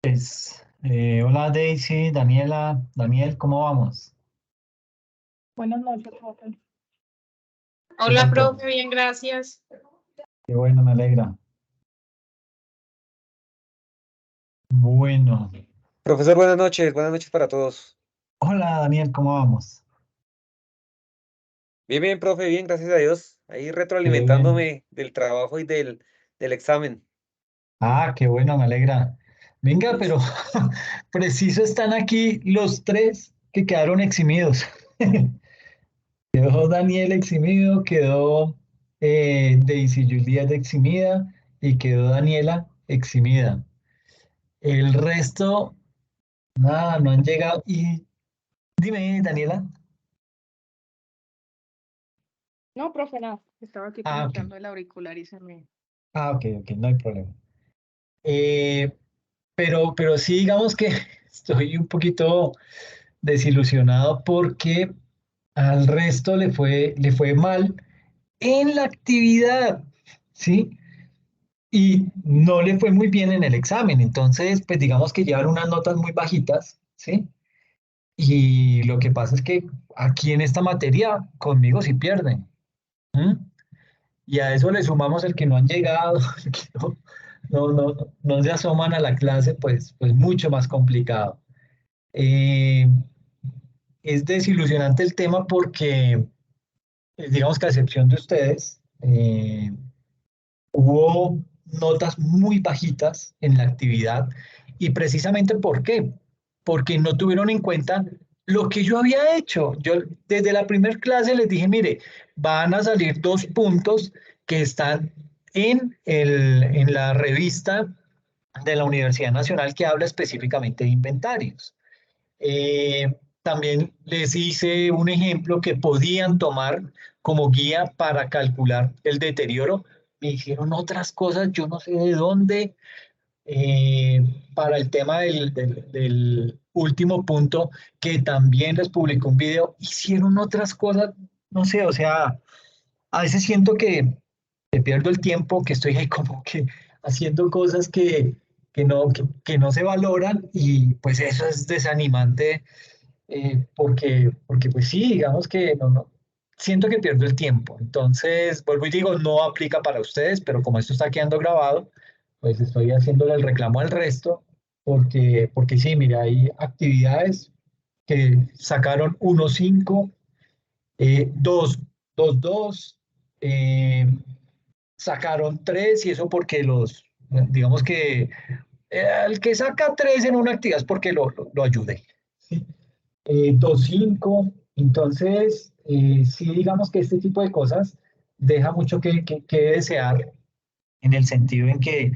Hola Daisy, Daniela, Daniel, ¿cómo vamos? Buenas noches, profe. ¿Qué Hola, tal todo? profe, bien, gracias. Qué bueno, me alegra. Bueno, Profesor, buenas noches para todos. hola Daniel, ¿cómo vamos? Bien, bien, profe, bien, gracias a Dios. Ahí Qué bien. retroalimentándome del trabajo y del examen. Qué bueno, me alegra. Venga, pero Listo. preciso están aquí los tres que quedaron eximidos. Quedó Daniel eximido, quedó Daisy Juliet eximida y quedó Daniela eximida. El resto, nada, no han llegado. Y dime, Daniela. No, profe, nada. Estaba aquí Ok. conectando el auricular y se me... Ok, no hay problema. Eh, pero sí, digamos que estoy un poquito desilusionado porque al resto le fue mal en la actividad, ¿sí? Y no le fue muy bien en el examen. Entonces, pues digamos que llevan unas notas muy bajitas, ¿sí? Y lo que pasa es que aquí en esta materia conmigo sí pierden. ¿M? Y a eso le sumamos el que no han llegado, el que no se asoman a la clase, pues mucho más complicado. Eh, es desilusionante el tema porque, digamos que a excepción de ustedes, hubo notas muy bajitas en la actividad y precisamente ¿por qué? Porque no tuvieron en cuenta lo que yo había hecho. Yo desde la primera clase les dije, mire, van a salir 2 puntos que están en la revista de la Universidad Nacional que habla específicamente de inventarios. También les hice un ejemplo que podían tomar como guía para calcular el deterioro. Me hicieron otras cosas, yo no sé de dónde, eh, para el tema del último punto, que también les publicó un video, hicieron otras cosas, no sé, o sea, a veces siento que pierdo el tiempo, que estoy ahí como que haciendo cosas que no se valoran y pues eso es desanimante porque pues sí, digamos que siento que pierdo el tiempo. Entonces, vuelvo y digo, no aplica para ustedes, pero como esto está quedando grabado, pues estoy haciéndole el reclamo al resto, porque sí, mira, hay actividades que sacaron 1,5, 2, 2, 2, eh, sacaron 3 y eso porque digamos que el que saca 3 en una actividad es porque lo ayudé. ¿Sí? 2,5. Entonces, sí, digamos que este tipo de cosas deja mucho que desear en el sentido en que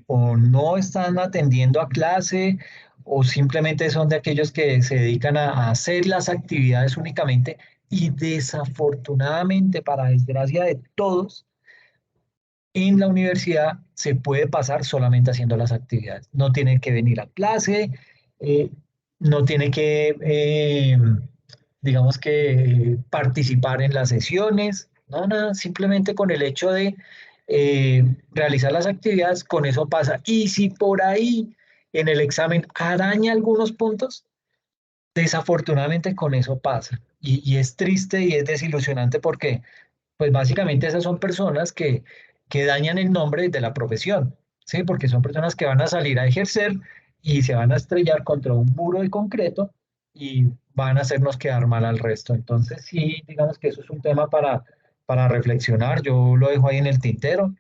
o no están atendiendo a clase o simplemente son de aquellos que se dedican a hacer las actividades únicamente y desafortunadamente, para desgracia de todos, en la universidad se puede pasar solamente haciendo las actividades. No tiene que venir a clase, eh, no tiene que, digamos que, participar en las sesiones, no, nada, simplemente con el hecho de realizar las actividades, con eso pasa. Y si por ahí en el examen araña algunos puntos, desafortunadamente con eso pasa. Y es triste y es desilusionante porque pues básicamente esas son personas que dañan el nombre de la profesión, ¿sí? Porque son personas que van a salir a ejercer y se van a estrellar contra un muro de concreto y van a hacernos quedar mal al resto. Entonces, sí, digamos que eso es un tema para reflexionar. Yo lo dejo ahí en el tintero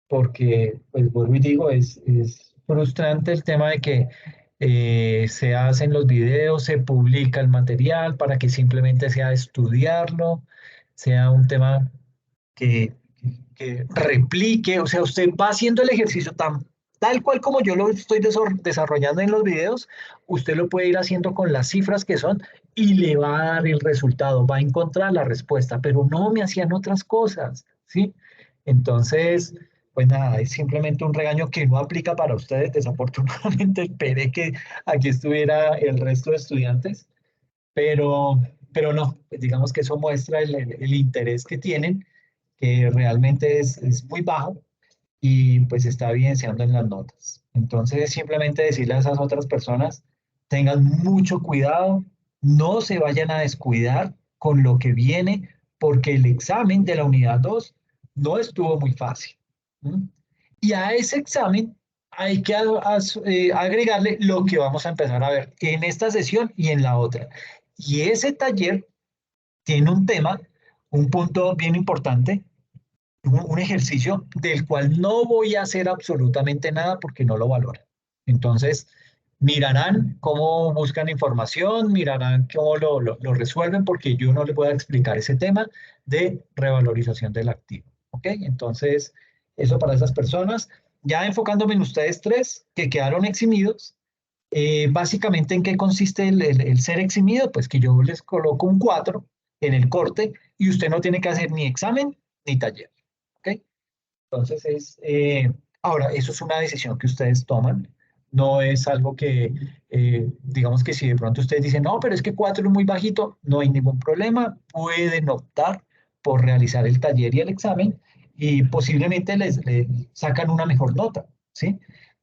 porque, pues vuelvo y digo, es frustrante el tema de que se hacen los videos, se publica el material para que simplemente sea estudiarlo, sea un tema que, que replique, o sea, usted va haciendo el ejercicio tal cual como yo lo estoy desarrollando en los videos, usted lo puede ir haciendo con las cifras que son y le va a dar el resultado, va a encontrar la respuesta, pero no me hacían otras cosas, ¿sí? Entonces, pues nada, es simplemente un regaño que no aplica para ustedes. Desafortunadamente esperé que aquí estuviera el resto de estudiantes, pero, pero no, pues digamos que eso muestra el interés que tienen, que realmente es muy bajo. y pues está evidenciando en las notas. Entonces, simplemente decirle a esas otras personas, tengan mucho cuidado, no se vayan a descuidar con lo que viene, porque el examen de la unidad 2 no estuvo muy fácil. ¿M? Y a ese examen hay que agregarle lo que vamos a empezar a ver en esta sesión y en la otra. Y ese taller tiene un tema, un punto bien importante, un ejercicio del cual no voy a hacer absolutamente nada porque no lo valoran. Entonces, mirarán cómo buscan información, mirarán cómo lo resuelven, porque yo no les voy a explicar ese tema de revalorización del activo. ¿Ok? Entonces, eso para esas personas. Ya enfocándome en ustedes tres que quedaron eximidos, básicamente, ¿en qué consiste el ser eximido? Pues que yo les coloco un 4 en el corte y usted no tiene que hacer ni examen ni taller. ¿Ok? Entonces ahora, eso es una decisión que ustedes toman, no es algo que, digamos que si de pronto ustedes dicen, no, pero es que 4 es muy bajito, no hay ningún problema, pueden optar por realizar el taller y el examen y posiblemente les sacan una mejor nota, ¿sí?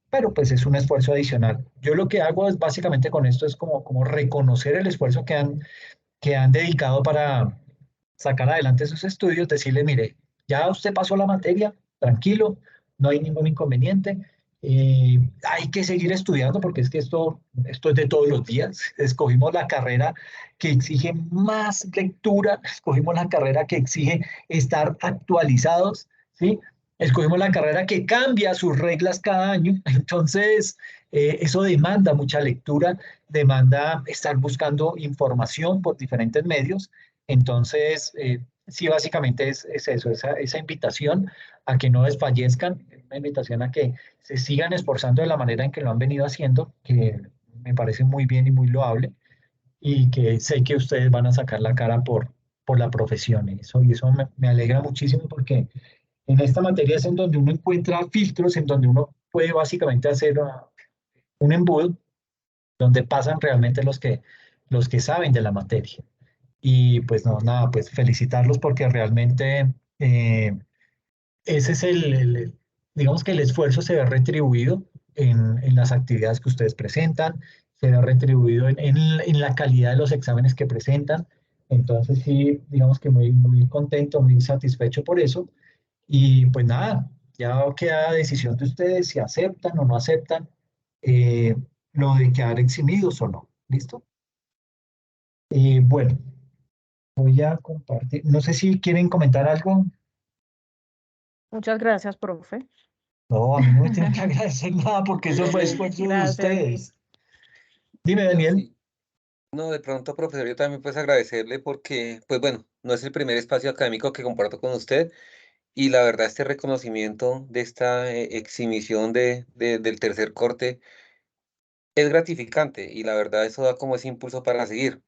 Pero pues es un esfuerzo adicional. Yo lo que hago es básicamente con esto es como reconocer el esfuerzo que han dedicado para sacar adelante sus estudios, decirle, mire, ya usted pasó la materia, tranquilo, no hay ningún inconveniente. Hay que seguir estudiando porque es que esto es de todos los días. Escogimos la carrera que exige más lectura, escogimos la carrera que exige estar actualizados, ¿sí? Escogimos la carrera que cambia sus reglas cada año, entonces eso demanda mucha lectura, demanda estar buscando información por diferentes medios. Entonces, sí, básicamente es eso, esa invitación a que no desfallezcan, una invitación a que se sigan esforzando de la manera en que lo han venido haciendo, que me parece muy bien y muy loable, y que sé que ustedes van a sacar la cara por la profesión. Y eso me alegra muchísimo porque en esta materia es en donde uno encuentra filtros, en donde uno puede básicamente hacer un embudo, donde pasan realmente los que saben de la materia. Y pues no, nada, pues felicitarlos porque realmente ese es digamos que el esfuerzo se ve retribuido en las actividades que ustedes presentan, se ve retribuido en la calidad de los exámenes que presentan. Entonces sí, digamos que muy, muy contento, muy satisfecho por eso. Y pues nada, ya queda decisión de ustedes si aceptan o no aceptan eh, lo de quedar eximidos o no. ¿Listo? Bueno, voy a compartir. No sé si quieren comentar algo. Muchas gracias, profe. No, a mí no me tienen que agradecer nada porque eso fue esfuerzo de Gracias. ustedes. Dime, No, Daniel. sí. No, de pronto, profesor, yo también pues agradecerle porque, pues bueno, no es el primer espacio académico que comparto con usted y la verdad este reconocimiento de esta exhibición del tercer corte es gratificante y la verdad eso da como ese impulso para seguir.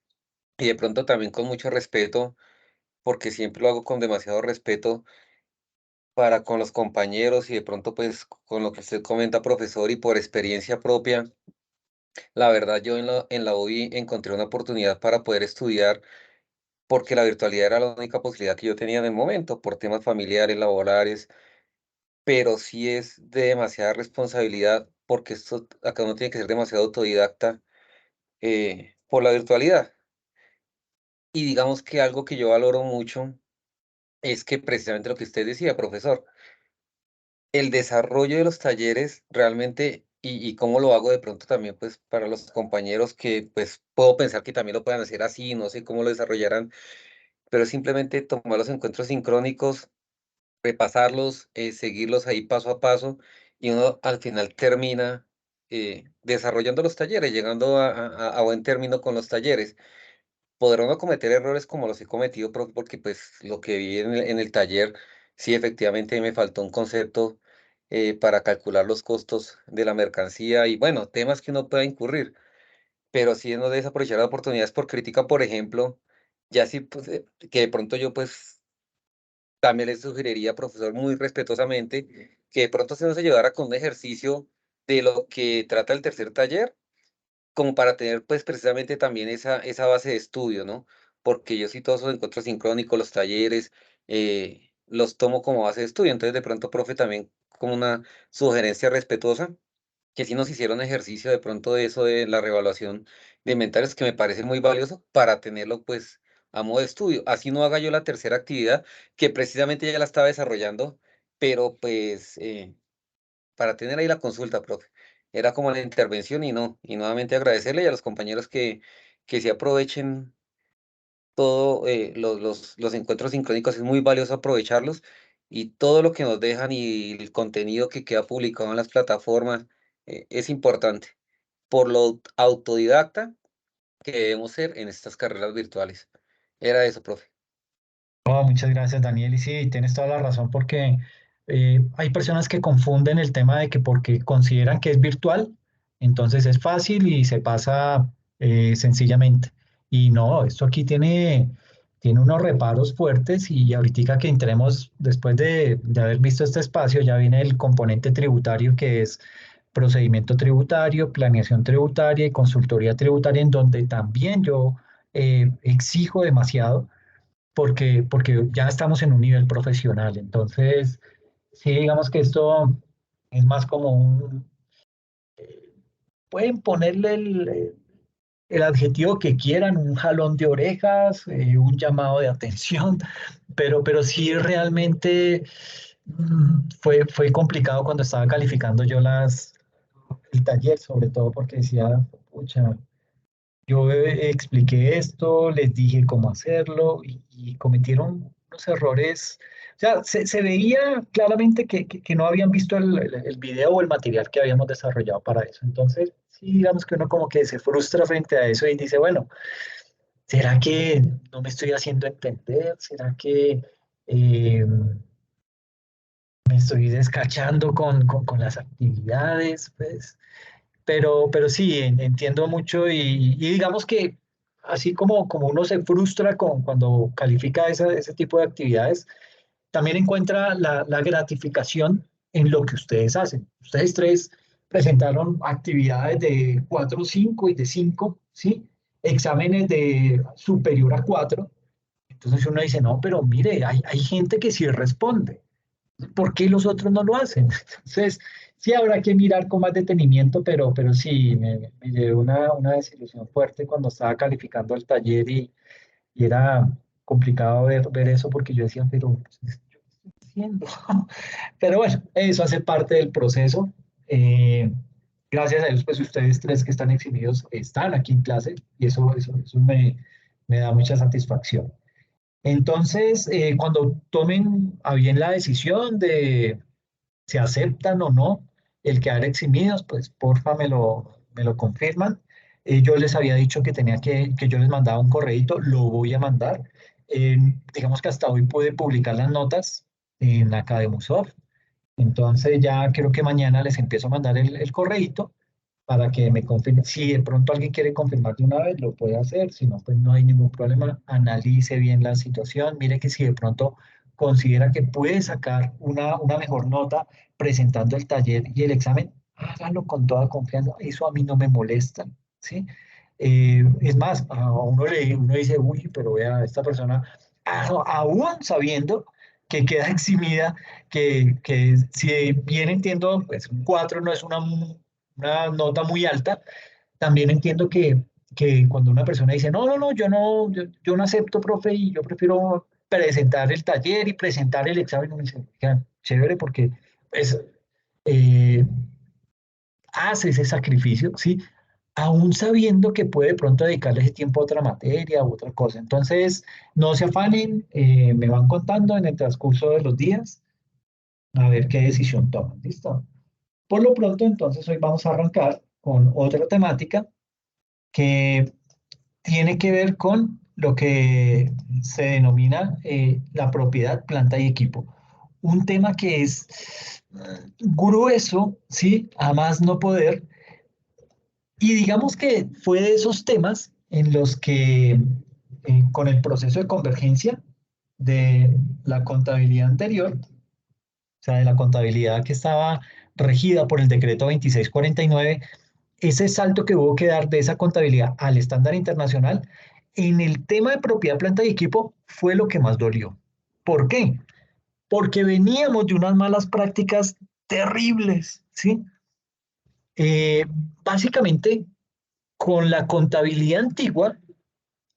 Y de pronto también con mucho respeto, porque siempre lo hago con demasiado respeto para con los compañeros y de pronto pues con lo que usted comenta, profesor, y por experiencia propia, la verdad yo en la UBI encontré una oportunidad para poder estudiar porque la virtualidad era la única posibilidad que yo tenía en el momento por temas familiares, laborales, pero sí es de demasiada responsabilidad porque esto acá uno tiene que ser demasiado autodidacta por la virtualidad. Y digamos que algo que yo valoro mucho es que precisamente lo que usted decía, profesor, el desarrollo de los talleres realmente y cómo lo hago de pronto también, pues, para los compañeros que, pues, puedo pensar que también lo puedan hacer así, no sé cómo lo desarrollarán, pero simplemente tomar los encuentros sincrónicos, repasarlos, seguirlos ahí paso a paso, y uno al final termina, desarrollando los talleres, llegando a buen término con los talleres. Podrá uno cometer errores como los he cometido, porque pues lo que vi en el taller, sí, efectivamente me faltó un concepto para calcular los costos de la mercancía y bueno, temas que uno pueda incurrir, pero sí no desaprovechar las oportunidades por crítica, por ejemplo, ya sí, pues, que de pronto yo pues también le sugeriría, profesor, muy respetuosamente, que de pronto se nos ayudara con un ejercicio de lo que trata el tercer taller como para tener, pues, precisamente también esa base de estudio, ¿no? Porque yo sí todos esos encuentros sincrónicos, los talleres, los tomo como base de estudio. Entonces, de pronto, profe, también como una sugerencia respetuosa, que sí nos hicieron ejercicio de pronto de eso de la reevaluación de inventarios, que me parece muy valioso para tenerlo pues a modo de estudio. Así no haga yo la tercera actividad, que precisamente ya la estaba desarrollando, pero pues para tener ahí la consulta, profe. Era como la intervención y no, y nuevamente agradecerle y a los compañeros que se aprovechen todo, los encuentros sincrónicos, es muy valioso aprovecharlos y todo lo que nos dejan y el contenido que queda publicado en las plataformas es importante por lo autodidacta que debemos ser en estas carreras virtuales. Era eso, profe. Oh, muchas gracias, Daniel. Y sí, tienes toda la razón porque hay personas que confunden el tema de que porque consideran que es virtual, entonces es fácil y se pasa sencillamente. Y no, esto aquí tiene unos reparos fuertes y ahorita que entremos, después de haber visto este espacio, ya viene el componente tributario que es procedimiento tributario, planeación tributaria y consultoría tributaria, en donde también yo exijo demasiado porque ya estamos en un nivel profesional. Entonces, sí, digamos que esto es más como pueden ponerle el adjetivo que quieran, un jalón de orejas, un llamado de atención, pero sí realmente fue complicado cuando estaba calificando yo el taller, sobre todo porque decía, pucha, yo expliqué esto, les dije cómo hacerlo y cometieron unos errores. O sea, se veía claramente que no habían visto el video o el material que habíamos desarrollado para eso. Entonces, sí, digamos que uno como que se frustra frente a eso y dice, bueno, ¿será que no me estoy haciendo entender? ¿Será que me estoy descachando con las actividades? Pues pero sí, entiendo mucho y digamos que así como uno se frustra cuando califica ese tipo de actividades, también encuentra la gratificación en lo que ustedes hacen. Ustedes tres presentaron actividades de 4 o 5 y de 5, ¿sí? Exámenes de superior a 4. Entonces uno dice, no, pero mire, hay gente que sí responde. ¿Por qué los otros no lo hacen? Entonces, sí habrá que mirar con más detenimiento, pero sí, me llevé una desilusión fuerte cuando estaba calificando el taller y era complicado ver eso porque yo decía, pero pues, ¿yo qué estoy haciendo? Pero bueno, eso hace parte del proceso. Eh, Gracias a Dios, pues ustedes tres que están eximidos están aquí en clase y eso me da mucha satisfacción. Entonces, cuando tomen a bien la decisión de si aceptan o no el quedar eximidos, pues porfa me lo confirman. Yo les había dicho que que yo les mandaba un correíto, lo voy a mandar. Eh, digamos que hasta hoy pude publicar las notas en Academusoft, entonces ya creo que mañana les empiezo a mandar el correíto para que me confirmen. Si de pronto alguien quiere confirmar de una vez, lo puede hacer. Si no, pues no hay ningún problema. Analice bien la situación. Mire que si de pronto considera que puede sacar una mejor nota presentando el taller y el examen, hágalo con toda confianza. Eso a mí no me molesta, ¿sí? Es más, a uno dice, uy, pero vea, esta persona, aún sabiendo que queda eximida, que si bien entiendo, pues un 4 no es una nota muy alta, también entiendo que cuando una persona dice, no, no, no, yo no acepto, profe, y yo prefiero presentar el taller y presentar el examen, uno dice, "Oiga, chévere, porque pues, eh, hace ese sacrificio, ¿sí? Aún sabiendo que puede de pronto dedicarle ese tiempo a otra materia u otra cosa. Entonces, no se afanen, me van contando en el transcurso de los días a ver qué decisión toman. ¿Listo? Por lo pronto, entonces, hoy vamos a arrancar con otra temática que tiene que ver con lo que se denomina la propiedad, planta y equipo. Un tema que es grueso, ¿sí? A más no poder. Y digamos que fue de esos temas en los que con el proceso de convergencia de la contabilidad anterior, o sea, de la contabilidad que estaba regida por el decreto 2649, ese salto que hubo que dar de esa contabilidad al estándar internacional, en el tema de propiedad, planta y equipo, fue lo que más dolió. ¿Por qué? Porque veníamos de unas malas prácticas terribles, ¿sí? Eh, Básicamente, con la contabilidad antigua,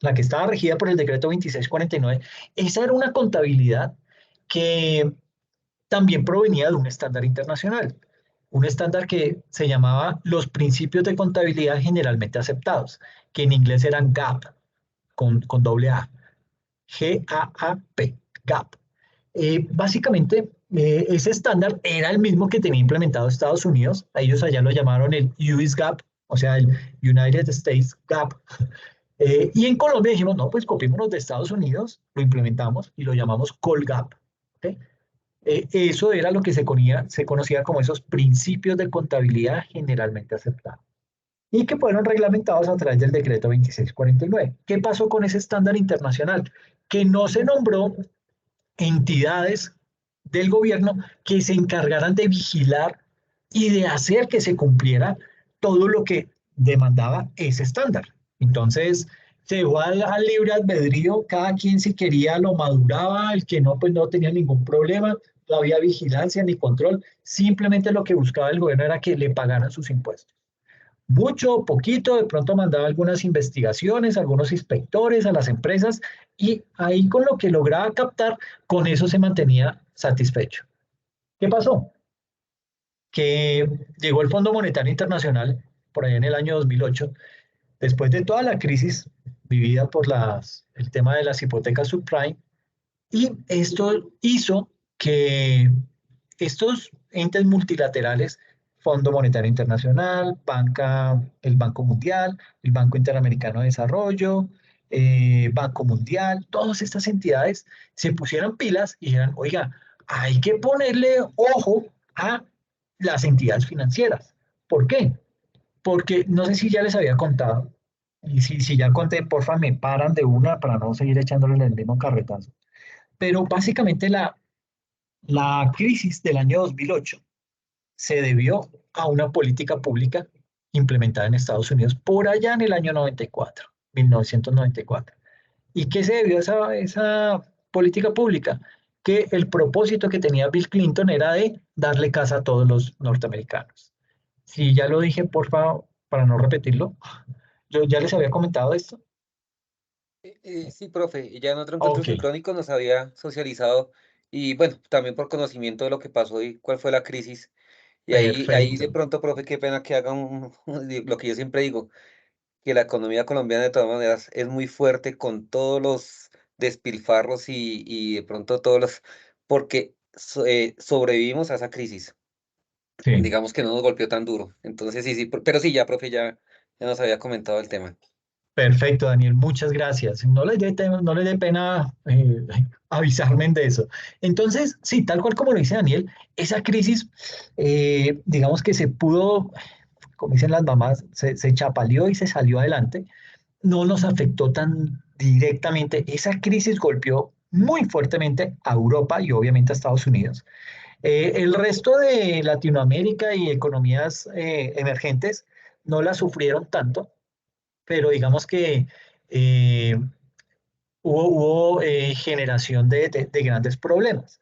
la que estaba regida por el decreto 2649, esa era una contabilidad que también provenía de un estándar internacional, un estándar que se llamaba los principios de contabilidad generalmente aceptados, que en inglés eran GAAP, con doble A, G-A-A-P, GAAP. Básicamente, ese estándar era el mismo que tenía implementado Estados Unidos. A ellos allá lo llamaron el US GAAP, o sea, el United States GAAP. Y en Colombia dijimos, no, pues copiémonos de Estados Unidos, lo implementamos y lo llamamos Colgap. ¿Okay? Eso era lo que se conocía como esos principios de contabilidad generalmente aceptados y que fueron reglamentados a través del decreto 2649. ¿Qué pasó con ese estándar internacional? Que no se nombró entidades del gobierno que se encargaran de vigilar y de hacer que se cumpliera todo lo que demandaba ese estándar. Entonces, se dejó al libre albedrío, cada quien si quería lo maduraba, el que no, pues no tenía ningún problema, no había vigilancia ni control, simplemente lo que buscaba el gobierno era que le pagaran sus impuestos. Mucho, poquito, de pronto mandaba algunas investigaciones, algunos inspectores a las empresas y ahí con lo que lograba captar, con eso se mantenía satisfecho. ¿Qué pasó? Que llegó el Fondo Monetario Internacional por allá en el año 2008, después de toda la crisis vivida por el tema de las hipotecas subprime, y esto hizo que estos entes multilaterales, Fondo Monetario Internacional, el Banco Mundial, el Banco Interamericano de Desarrollo, Banco Mundial, todas estas entidades se pusieran pilas y dijeran, oiga, hay que ponerle ojo a las entidades financieras. ¿Por qué? Porque no sé si ya les había contado, y si ya conté, porfa, me paran de una para no seguir echándole el mismo carretazo. Pero básicamente la crisis del año 2008 se debió a una política pública implementada en Estados Unidos por allá en el año 94, 1994. ¿Y qué se debió a esa política pública? Que el propósito que tenía Bill Clinton era de darle casa a todos los norteamericanos. Si ya lo dije, por favor, para no repetirlo, yo ya les había comentado esto. Sí, profe, y ya en otro encuentro Ok, sincrónico nos había socializado y bueno, también por conocimiento de lo que pasó y cuál fue la crisis. Y ahí de perfecto. pronto, profe, qué pena que haga lo que yo siempre digo, que la economía colombiana de todas maneras es muy fuerte con todos los despilfarros y de pronto todos los, porque sobrevivimos a esa crisis. Sí. Digamos que no nos golpeó tan duro. Entonces sí, sí, pero sí, ya, profe, ya nos había comentado el tema. Perfecto, Daniel, muchas gracias. No les dé pena avisarme de eso. Entonces, sí, tal cual como lo dice Daniel, esa crisis, digamos que se pudo, como dicen las mamás, se chapaleó y se salió adelante. No nos afectó tan directamente. Esa crisis golpeó muy fuertemente a Europa y obviamente a Estados Unidos. El resto de Latinoamérica y economías emergentes no la sufrieron tanto, pero digamos que eh, hubo generación de grandes problemas.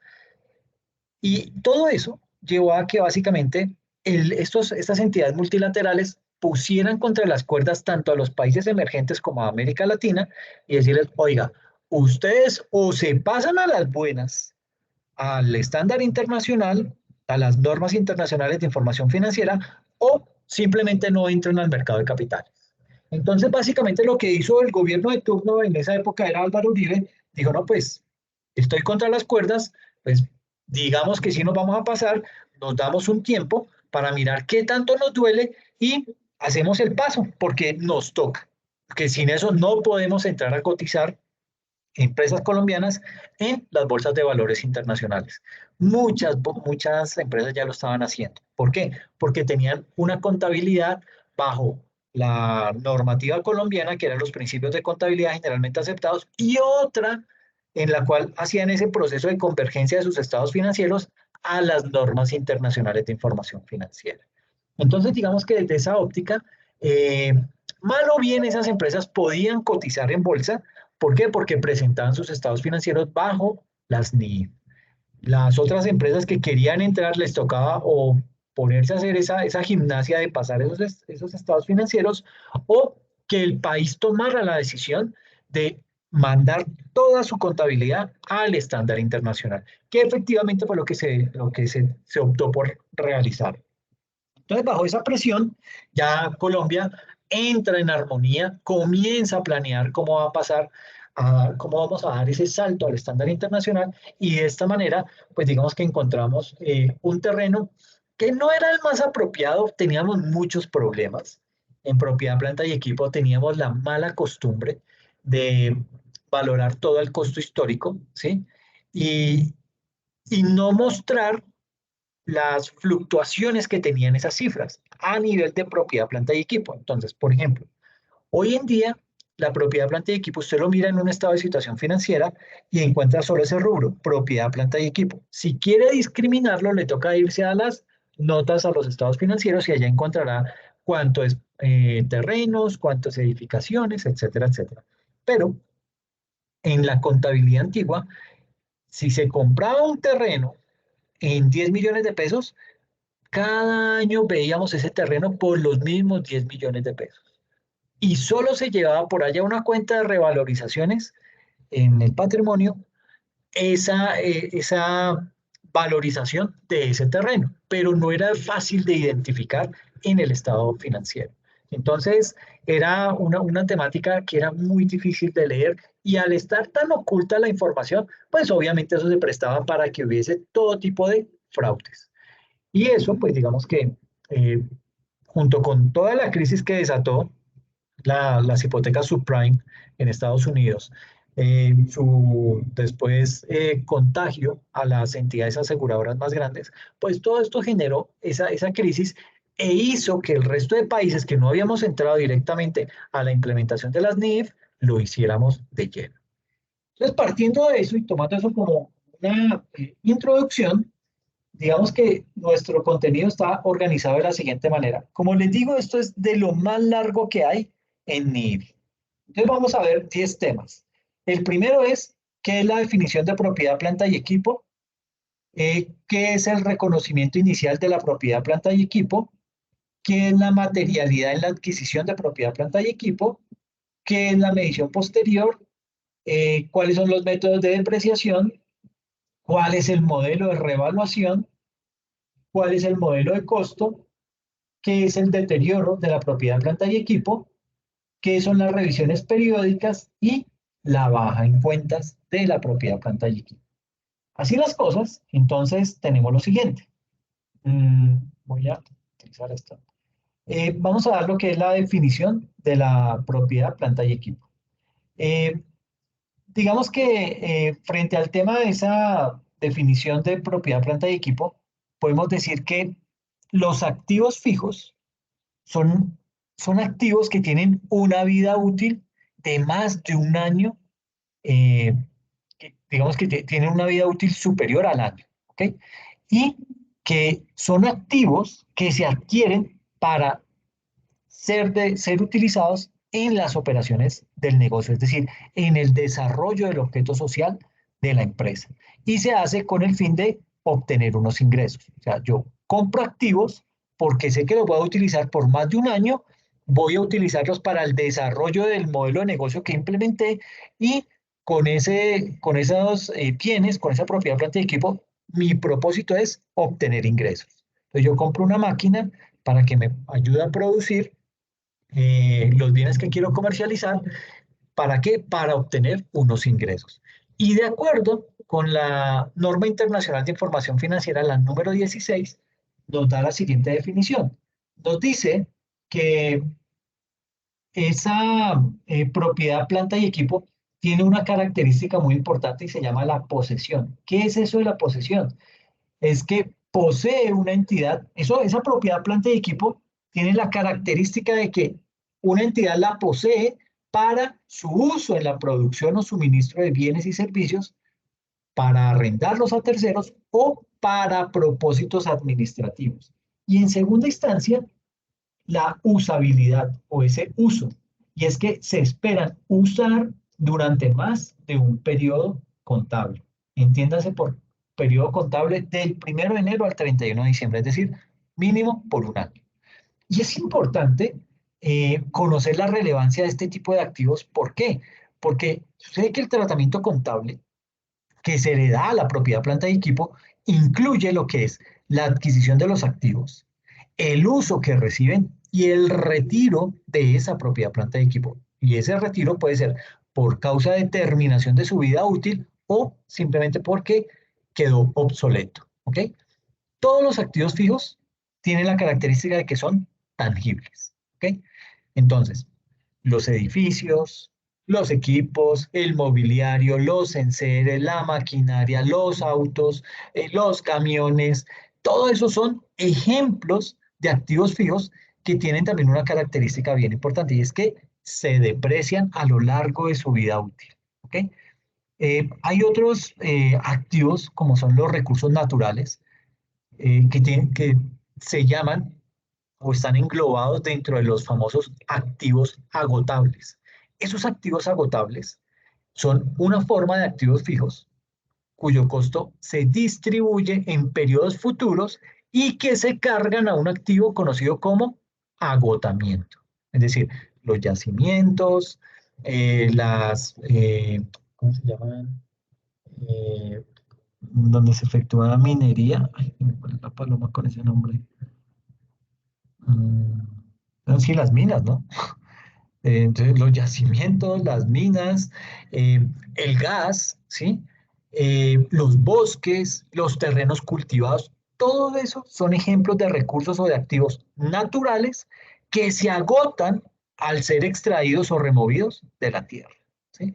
Y todo eso llevó a que básicamente estas entidades multilaterales pusieran contra las cuerdas tanto a los países emergentes como a América Latina y decirles, oiga, ustedes o se pasan a las buenas al estándar internacional, a las normas internacionales de información financiera, o simplemente no entran al mercado de capitales. Entonces, básicamente lo que hizo el gobierno de turno en esa época era Álvaro Uribe, dijo, no, pues estoy contra las cuerdas, pues digamos que si nos vamos a pasar, nos damos un tiempo para mirar qué tanto nos duele y hacemos el paso, porque nos toca, porque sin eso no podemos entrar a cotizar empresas colombianas en las bolsas de valores internacionales. Muchas empresas ya lo estaban haciendo. ¿Por qué? Porque tenían una contabilidad bajo la normativa colombiana, que eran los principios de contabilidad generalmente aceptados, y otra en la cual hacían ese proceso de convergencia de sus estados financieros a las normas internacionales de información financiera. Entonces, digamos que desde esa óptica, eh, mal o bien esas empresas podían cotizar en bolsa. ¿Por qué? Porque presentaban sus estados financieros bajo las NIF. Las otras empresas que querían entrar les tocaba o ponerse a hacer esa gimnasia de pasar esos estados financieros, o que el país tomara la decisión de mandar toda su contabilidad al estándar internacional, que efectivamente fue lo que se optó por realizar. Entonces, bajo esa presión, ya Colombia entra en armonía, comienza a planear cómo va a pasar, cómo vamos a dar ese salto al estándar internacional, y de esta manera, pues digamos que encontramos un terreno que no era el más apropiado, teníamos muchos problemas. En propiedad, planta y equipo teníamos la mala costumbre de valorar todo el costo histórico, ¿sí? Y, y no mostrar las fluctuaciones que tenían esas cifras a nivel de propiedad, planta y equipo. Entonces, por ejemplo, hoy en día, la propiedad, planta y equipo, usted lo mira en un estado de situación financiera y encuentra solo ese rubro, propiedad, planta y equipo. Si quiere discriminarlo, le toca irse a las notas, a los estados financieros, y allá encontrará cuánto es terrenos, cuántas edificaciones, etcétera, etcétera. Pero en la contabilidad antigua, si se compraba un terreno en 10 millones de pesos, cada año veíamos ese terreno por los mismos 10 millones de pesos. Y solo se llevaba por allá una cuenta de revalorizaciones en el patrimonio, esa valorización de ese terreno, pero no era fácil de identificar en el estado financiero. Entonces, era una temática que era muy difícil de leer, y al estar tan oculta la información, pues obviamente eso se prestaba para que hubiese todo tipo de fraudes. Y eso, pues digamos que eh, junto con toda la crisis que desató las hipotecas subprime en Estados Unidos, su después contagio a las entidades aseguradoras más grandes, pues todo esto generó esa crisis, e hizo que el resto de países que no habíamos entrado directamente a la implementación de las NIF, lo hiciéramos de lleno. Entonces, partiendo de eso y tomando eso como una introducción, digamos que nuestro contenido está organizado de la siguiente manera. Como les digo, esto es de lo más largo que hay en NIBI. Entonces vamos a ver 10 temas. El primero es qué es la definición de propiedad, planta y equipo, qué es el reconocimiento inicial de la propiedad, planta y equipo, qué es la materialidad en la adquisición de propiedad, planta y equipo, qué es la medición posterior, cuáles son los métodos de depreciación, cuál es el modelo de revaluación, cuál es el modelo de costo, qué es el deterioro de la propiedad, planta y equipo, qué son las revisiones periódicas y la baja en cuentas de la propiedad, planta y equipo. Así las cosas, entonces tenemos lo siguiente. Voy a utilizar esto. Vamos a dar lo que es la definición de la propiedad, planta y equipo. Digamos que frente al tema de esa definición de propiedad, planta y equipo, podemos decir que los activos fijos son activos que tienen una vida útil de más de un año, eh, digamos que tienen una vida útil superior al año, ¿ok? Y que son activos que se adquieren para ser utilizados en las operaciones del negocio, es decir, en el desarrollo del objeto social de la empresa. Y se hace con el fin de obtener unos ingresos. O sea, yo compro activos porque sé que los voy a utilizar por más de un año, voy a utilizarlos para el desarrollo del modelo de negocio que implementé, y con esos bienes, con esa propiedad, planta y equipo, mi propósito es obtener ingresos. Entonces yo compro una máquina para que me ayude a producir los bienes que quiero comercializar. ¿Para qué? Para obtener unos ingresos. Y de acuerdo con la norma internacional de información financiera, la número 16, nos da la siguiente definición. Nos dice que esa propiedad, planta y equipo tiene una característica muy importante y se llama la posesión. ¿Qué es eso de la posesión? Es que posee una entidad, esa propiedad, planta y equipo tiene la característica de que una entidad la posee para su uso en la producción o suministro de bienes y servicios, para arrendarlos a terceros o para propósitos administrativos. Y en segunda instancia, la usabilidad o ese uso. Y es que se esperan usar durante más de un periodo contable. Entiéndase por periodo contable del 1 de enero al 31 de diciembre, es decir, mínimo por un año. Y es importante conocer la relevancia de este tipo de activos. ¿Por qué? Porque sucede que el tratamiento contable que se le da a la propiedad, planta y equipo incluye lo que es la adquisición de los activos, el uso que reciben y el retiro de esa propiedad, planta y equipo. Y ese retiro puede ser por causa de terminación de su vida útil o simplemente porque quedó obsoleto. ¿Ok? Todos los activos fijos tienen la característica de que son tangibles. ¿Ok? Entonces, los edificios, los equipos, el mobiliario, los enseres, la maquinaria, los autos, los camiones, todo eso son ejemplos de activos fijos que tienen también una característica bien importante y es que se deprecian a lo largo de su vida útil. ¿Ok? Hay otros activos como son los recursos naturales que se llaman o están englobados dentro de los famosos activos agotables. Esos activos agotables son una forma de activos fijos cuyo costo se distribuye en periodos futuros y que se cargan a un activo conocido como agotamiento. Es decir, los yacimientos, ¿cómo se llaman? Donde se efectúa minería. Ay, ¿cuál es la paloma con ese nombre? Sí, las minas, ¿no? Entonces, los yacimientos, las minas, el gas, ¿sí? Los bosques, los terrenos cultivados, todo eso son ejemplos de recursos o de activos naturales que se agotan al ser extraídos o removidos de la tierra, ¿sí?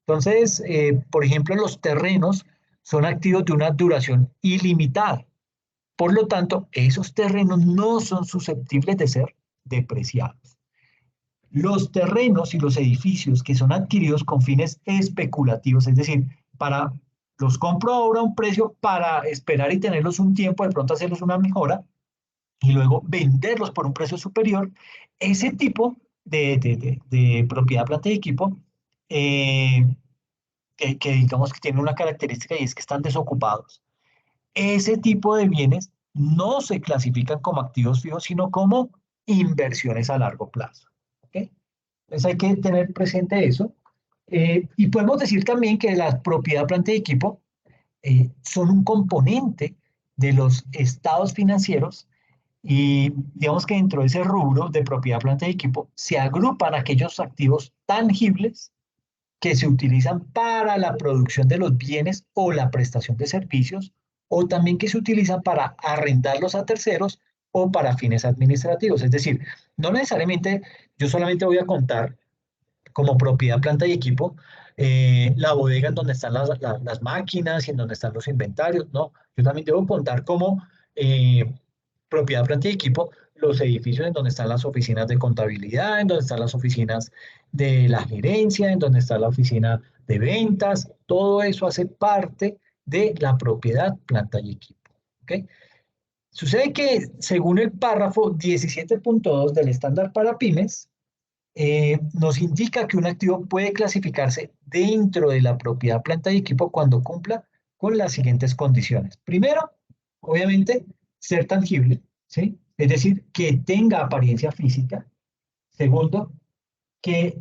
Entonces, por ejemplo, los terrenos son activos de una duración ilimitada. Por lo tanto, esos terrenos no son susceptibles de ser depreciados. Los terrenos y los edificios que son adquiridos con fines especulativos, es decir, para los compro ahora a un precio para esperar y tenerlos un tiempo, de pronto hacerlos una mejora y luego venderlos por un precio superior, ese tipo de propiedad, planta y equipo, eh, que digamos que tiene una característica y es que están desocupados. Ese tipo de bienes no se clasifican como activos fijos, sino como inversiones a largo plazo. ¿Ok? Entonces hay que tener presente eso. Y podemos decir también que la propiedad, planta y equipo son un componente de los estados financieros y digamos que dentro de ese rubro de propiedad, planta y equipo se agrupan aquellos activos tangibles que se utilizan para la producción de los bienes o la prestación de servicios, o también que se utilizan para arrendarlos a terceros o para fines administrativos. Es decir, no necesariamente yo solamente voy a contar como propiedad, planta y equipo la bodega en donde están las máquinas y en donde están los inventarios. No, yo también debo contar como propiedad, planta y equipo los edificios en donde están las oficinas de contabilidad, en donde están las oficinas de la gerencia, en donde está la oficina de ventas. Todo eso hace parte de la propiedad, planta y equipo. ¿Okay? Sucede que según el párrafo 17.2 del estándar para pymes, nos indica que un activo puede clasificarse dentro de la propiedad, planta y equipo cuando cumpla con las siguientes condiciones. Primero, obviamente, ser tangible, ¿sí? Es decir, que tenga apariencia física. Segundo, que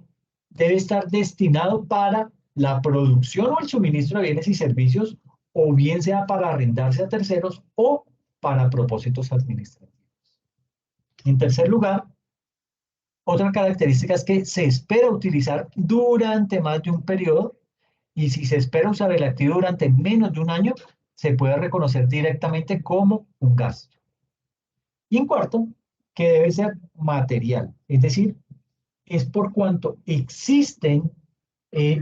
debe estar destinado para la producción o el suministro de bienes y servicios, o bien sea para arrendarse a terceros o para propósitos administrativos. En tercer lugar, otra característica es que se espera utilizar durante más de un periodo y si se espera usar el activo durante menos de un año, se puede reconocer directamente como un gasto. Y en cuarto, que debe ser material, es decir, es por cuanto existen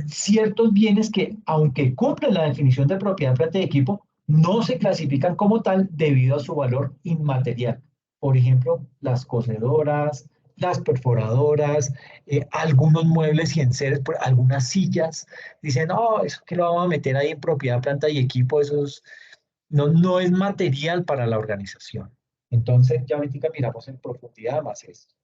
ciertos bienes que, aunque cumplen la definición de propiedad, planta y equipo, no se clasifican como tal debido a su valor inmaterial. Por ejemplo, las cocedoras, las perforadoras, algunos muebles y enseres, algunas sillas. Dicen, no, eso que lo vamos a meter ahí en propiedad, planta y equipo, no es material para la organización. Entonces, ya ahorita miramos en profundidad más esto.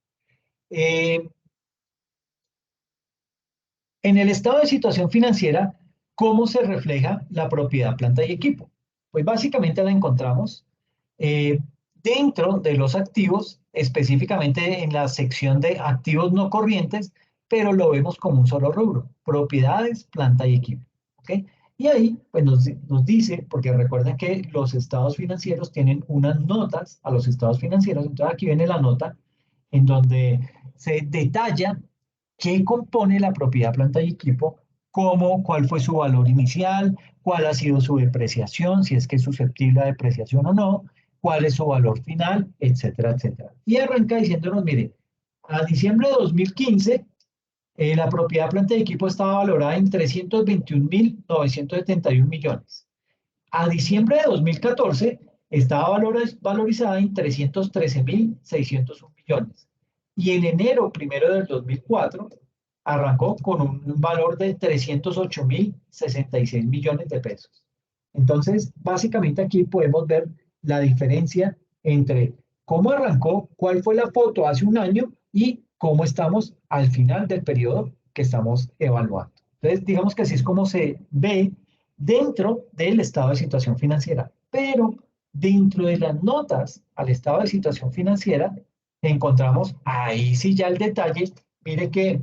En el estado de situación financiera, ¿cómo se refleja la propiedad, planta y equipo? Pues básicamente la encontramos eh, dentro de los activos, específicamente en la sección de activos no corrientes, pero lo vemos como un solo rubro, propiedades, planta y equipo. ¿Ok? Y ahí pues nos dice, porque recuerden que los estados financieros tienen unas notas a los estados financieros, entonces aquí viene la nota en donde se detalla qué compone la propiedad, planta y equipo, cómo, cuál fue su valor inicial, cuál ha sido su depreciación, si es que es susceptible a depreciación o no, cuál es su valor final, etcétera, etcétera. Y arranca diciéndonos, mire, a diciembre de 2015, la propiedad planta y equipo estaba valorada en 321.971 millones. A diciembre de 2014 estaba valorizada en 313.601 millones. Y en enero primero del 2004 arrancó con un valor de 308.066 millones de pesos. Entonces, básicamente aquí podemos ver la diferencia entre cómo arrancó, cuál fue la foto hace un año y cómo estamos al final del periodo que estamos evaluando. Entonces, digamos que así es como se ve dentro del estado de situación financiera, pero dentro de las notas al estado de situación financiera encontramos ahí sí ya el detalle. Mire que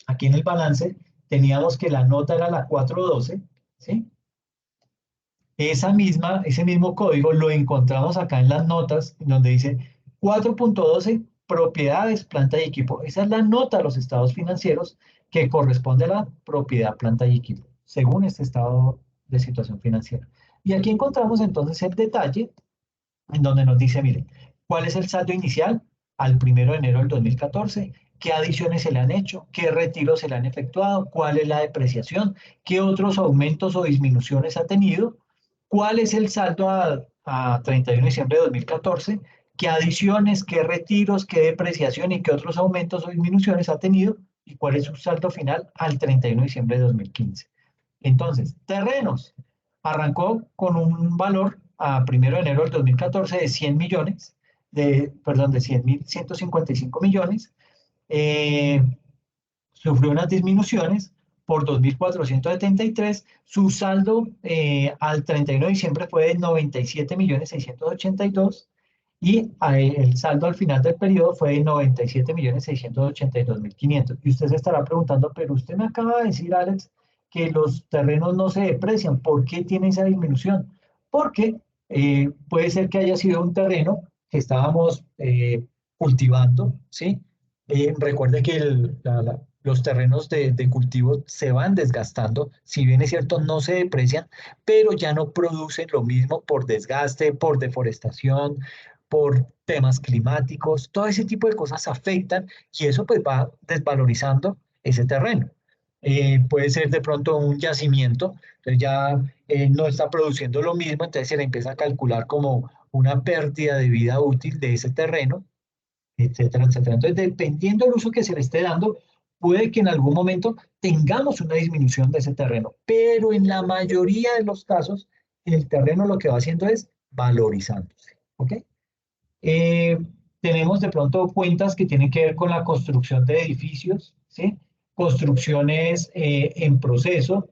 aquí en el balance teníamos que la nota era la 412, ¿sí? Ese mismo código lo encontramos acá en las notas, donde dice 4.12 propiedades, planta y equipo. Esa es la nota a los estados financieros que corresponde a la propiedad, planta y equipo, según este estado de situación financiera. Y aquí encontramos entonces el detalle en donde nos dice, mire, ¿cuál es el saldo inicial al 1 de enero del 2014? ¿Qué adiciones se le han hecho? ¿Qué retiros se le han efectuado? ¿Cuál es la depreciación? ¿Qué otros aumentos o disminuciones ha tenido? ¿Cuál es el saldo a 31 de diciembre de 2014? ¿Qué adiciones, qué retiros, qué depreciación y qué otros aumentos o disminuciones ha tenido? ¿Y cuál es su saldo final al 31 de diciembre de 2015? Entonces, terrenos. Arrancó con un valor a 1 de enero del 2014 de 100 millones, perdón, de 100.155 millones. Eh, Sufrió unas disminuciones por 2.473. Su saldo al 31 de diciembre fue de 97.682 y el saldo al final del periodo fue de 97.682.500. Y usted se estará preguntando, pero usted me acaba de decir, Alex, que los terrenos no se deprecian. ¿Por qué tiene esa disminución? Porque puede ser que haya sido un terreno que estábamos cultivando, ¿sí? Recuerde que los terrenos de cultivo se van desgastando, si bien es cierto, no se deprecian, pero ya no producen lo mismo por desgaste, por deforestación, por temas climáticos, todo ese tipo de cosas afectan y eso pues va desvalorizando ese terreno. Puede ser de pronto un yacimiento, entonces ya no está produciendo lo mismo, entonces se le empieza a calcular como una pérdida de vida útil de ese terreno, etcétera, etcétera. Entonces, dependiendo del uso que se le esté dando, puede que en algún momento tengamos una disminución de ese terreno, pero en la mayoría de los casos, el terreno lo que va haciendo es valorizándose. ¿Ok? Eh, Tenemos de pronto cuentas que tienen que ver con la construcción de edificios, ¿sí? Construcciones en proceso,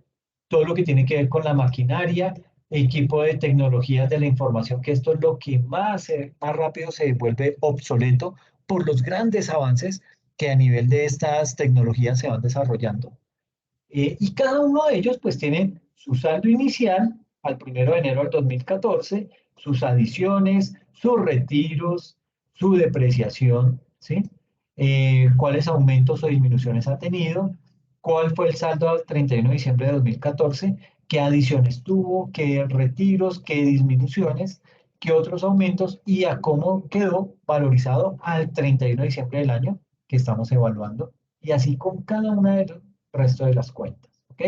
todo lo que tiene que ver con la maquinaria, equipo de tecnologías de la información, que esto es lo que más rápido se vuelve obsoleto por los grandes avances que a nivel de estas tecnologías se van desarrollando. Y cada uno de ellos pues tiene su saldo inicial al 1 de enero del 2014, sus adiciones, sus retiros, su depreciación, ¿sí? Cuáles aumentos o disminuciones ha tenido, cuál fue el saldo al 31 de diciembre de 2014, qué adiciones tuvo, qué retiros, qué disminuciones, qué otros aumentos y a cómo quedó valorizado al 31 de diciembre del año que estamos evaluando. Y así con cada una de resto de las cuentas. ¿Ok?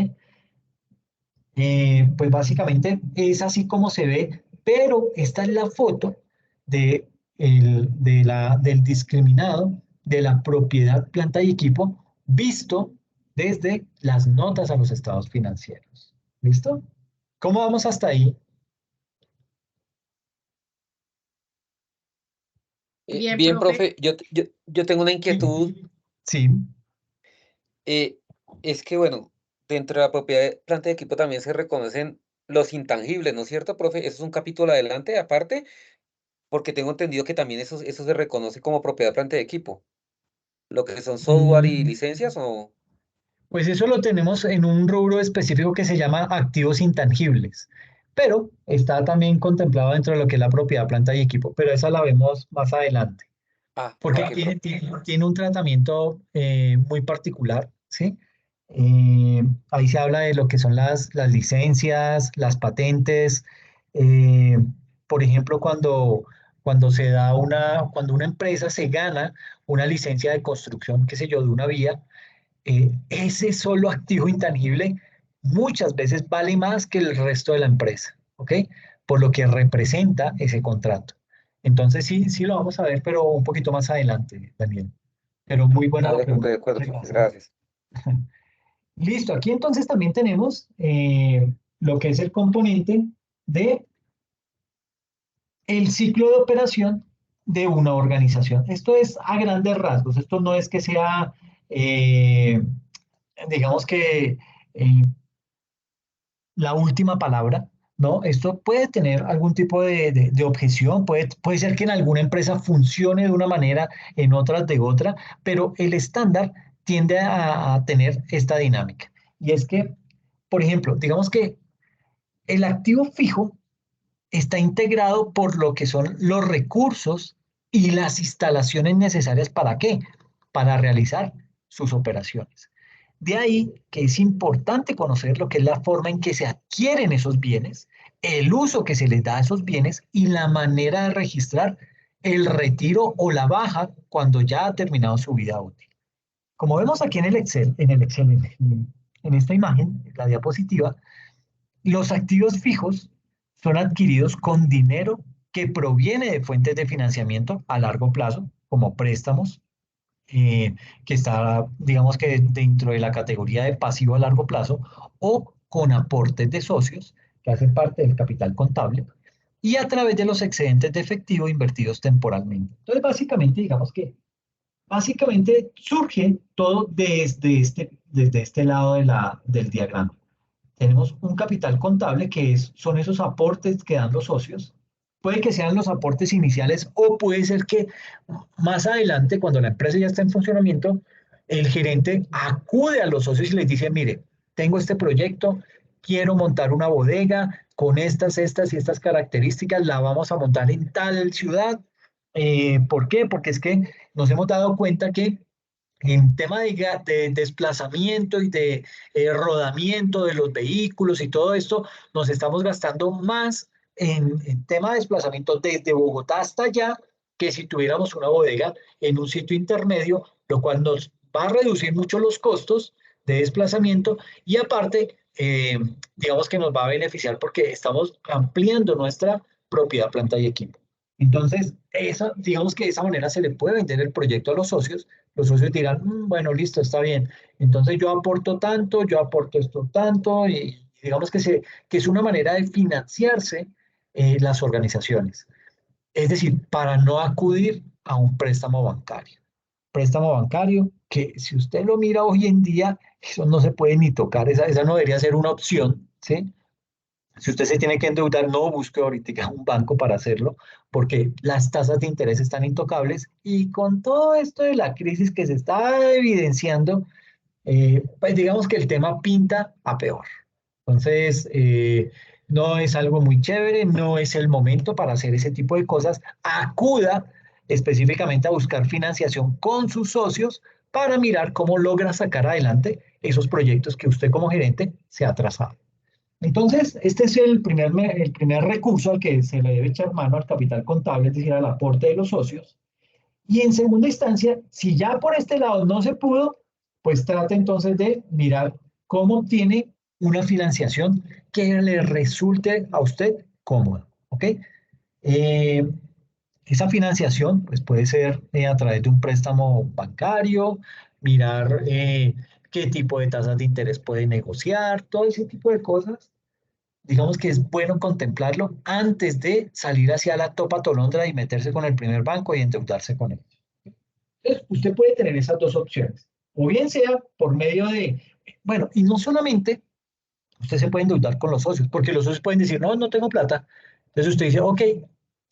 Pues básicamente es así como se ve, pero esta es la foto del discriminado de la propiedad, planta y equipo visto desde las notas a los estados financieros. ¿Listo? ¿Cómo vamos hasta ahí? Bien, Bien, profe. profe, yo tengo una inquietud. Sí, eh, es que, bueno, dentro de la propiedad de planta de equipo también se reconocen los intangibles, ¿no es cierto, profe? Eso es un capítulo adelante, aparte, porque tengo entendido que también eso se reconoce como propiedad planta de equipo. Lo que son software y Mm, licencias o... Pues eso lo tenemos en un rubro específico que se llama activos intangibles, pero está también contemplado dentro de lo que es la propiedad, planta y equipo, pero esa la vemos más adelante, Ah, porque ok, profe. tiene un tratamiento muy particular, ¿sí? Ahí se habla de lo que son las licencias, las patentes, eh, por ejemplo, cuando se da cuando una empresa se gana una licencia de construcción, qué sé yo, de una vía, ese solo activo intangible muchas veces vale más que el resto de la empresa, ¿ok? Por lo que representa ese contrato. Entonces sí, sí lo vamos a ver, pero un poquito más adelante, Daniel. Pero muy buena la De pregunta. acuerdo, Me profe. haces. Gracias. Listo, aquí entonces también tenemos lo que es el componente de el ciclo de operación de una organización. Esto es a grandes rasgos, esto no es que sea, eh, digamos que la última palabra, ¿no? Esto puede tener algún tipo de objeción, puede ser que en alguna empresa funcione de una manera, en otras de otra, pero el estándar tiende a tener esta dinámica. Y es que, por ejemplo, digamos que el activo fijo está integrado por lo que son los recursos y las instalaciones necesarias para qué, para realizar sus operaciones. De ahí que es importante conocer lo que es la forma en que se adquieren esos bienes, el uso que se les da a esos bienes y la manera de registrar el retiro o la baja cuando ya ha terminado su vida útil. Como vemos aquí en esta imagen, la diapositiva, los activos fijos son adquiridos con dinero que proviene de fuentes de financiamiento a largo plazo, como préstamos, que está, digamos que dentro de la categoría de pasivo a largo plazo, o con aportes de socios, que hacen parte del capital contable, y a través de los excedentes de efectivo invertidos temporalmente. Entonces, básicamente, digamos que básicamente surge todo desde este lado del diagrama. Tenemos un capital contable son esos aportes que dan los socios. Puede que sean los aportes iniciales o puede ser que más adelante, cuando la empresa ya está en funcionamiento, el gerente acude a los socios y les dice, mire, tengo este proyecto, quiero montar una bodega con estas y estas características, la vamos a montar en tal ciudad. ¿Por qué? Porque es que nos hemos dado cuenta que en tema de desplazamiento y de rodamiento de los vehículos y todo esto, nos estamos gastando más en tema de desplazamiento desde Bogotá hasta allá que si tuviéramos una bodega en un sitio intermedio, lo cual nos va a reducir mucho los costos de desplazamiento y aparte, digamos que nos va a beneficiar porque estamos ampliando nuestra propiedad, planta y equipo. Entonces, digamos que de esa manera se le puede vender el proyecto a los socios dirán, bueno, listo, está bien. Entonces yo aporto tanto, yo aporto esto tanto, y digamos que es una manera de financiarse las organizaciones. Es decir, para no acudir a un préstamo bancario. Préstamo bancario que si usted lo mira hoy en día, eso no se puede ni tocar, esa no debería ser una opción, ¿sí? Si usted se tiene que endeudar, no busque ahorita un banco para hacerlo, porque las tasas de interés están intocables y con todo esto de la crisis que se está evidenciando, pues digamos que el tema pinta a peor. Entonces, no es algo muy chévere, no es el momento para hacer ese tipo de cosas. Acuda específicamente a buscar financiación con sus socios para mirar cómo logra sacar adelante esos proyectos que usted como gerente se ha trazado. Entonces, este es el primer recurso al que se le debe echar mano al capital contable, es decir, al aporte de los socios. Y en segunda instancia, si ya por este lado no se pudo, pues trate entonces de mirar cómo obtiene una financiación que le resulte a usted cómoda, ¿ok? Eh, esa financiación pues puede ser a través de un préstamo bancario, mirar qué tipo de tasas de interés puede negociar, todo ese tipo de cosas. Digamos que es bueno contemplarlo antes de salir hacia la topa tolondra y meterse con el primer banco y endeudarse con él. Entonces, usted puede tener esas dos opciones. O bien sea por medio de, bueno, y no solamente usted se puede endeudar con los socios, porque los socios pueden decir, no, no tengo plata. Entonces usted dice, ok,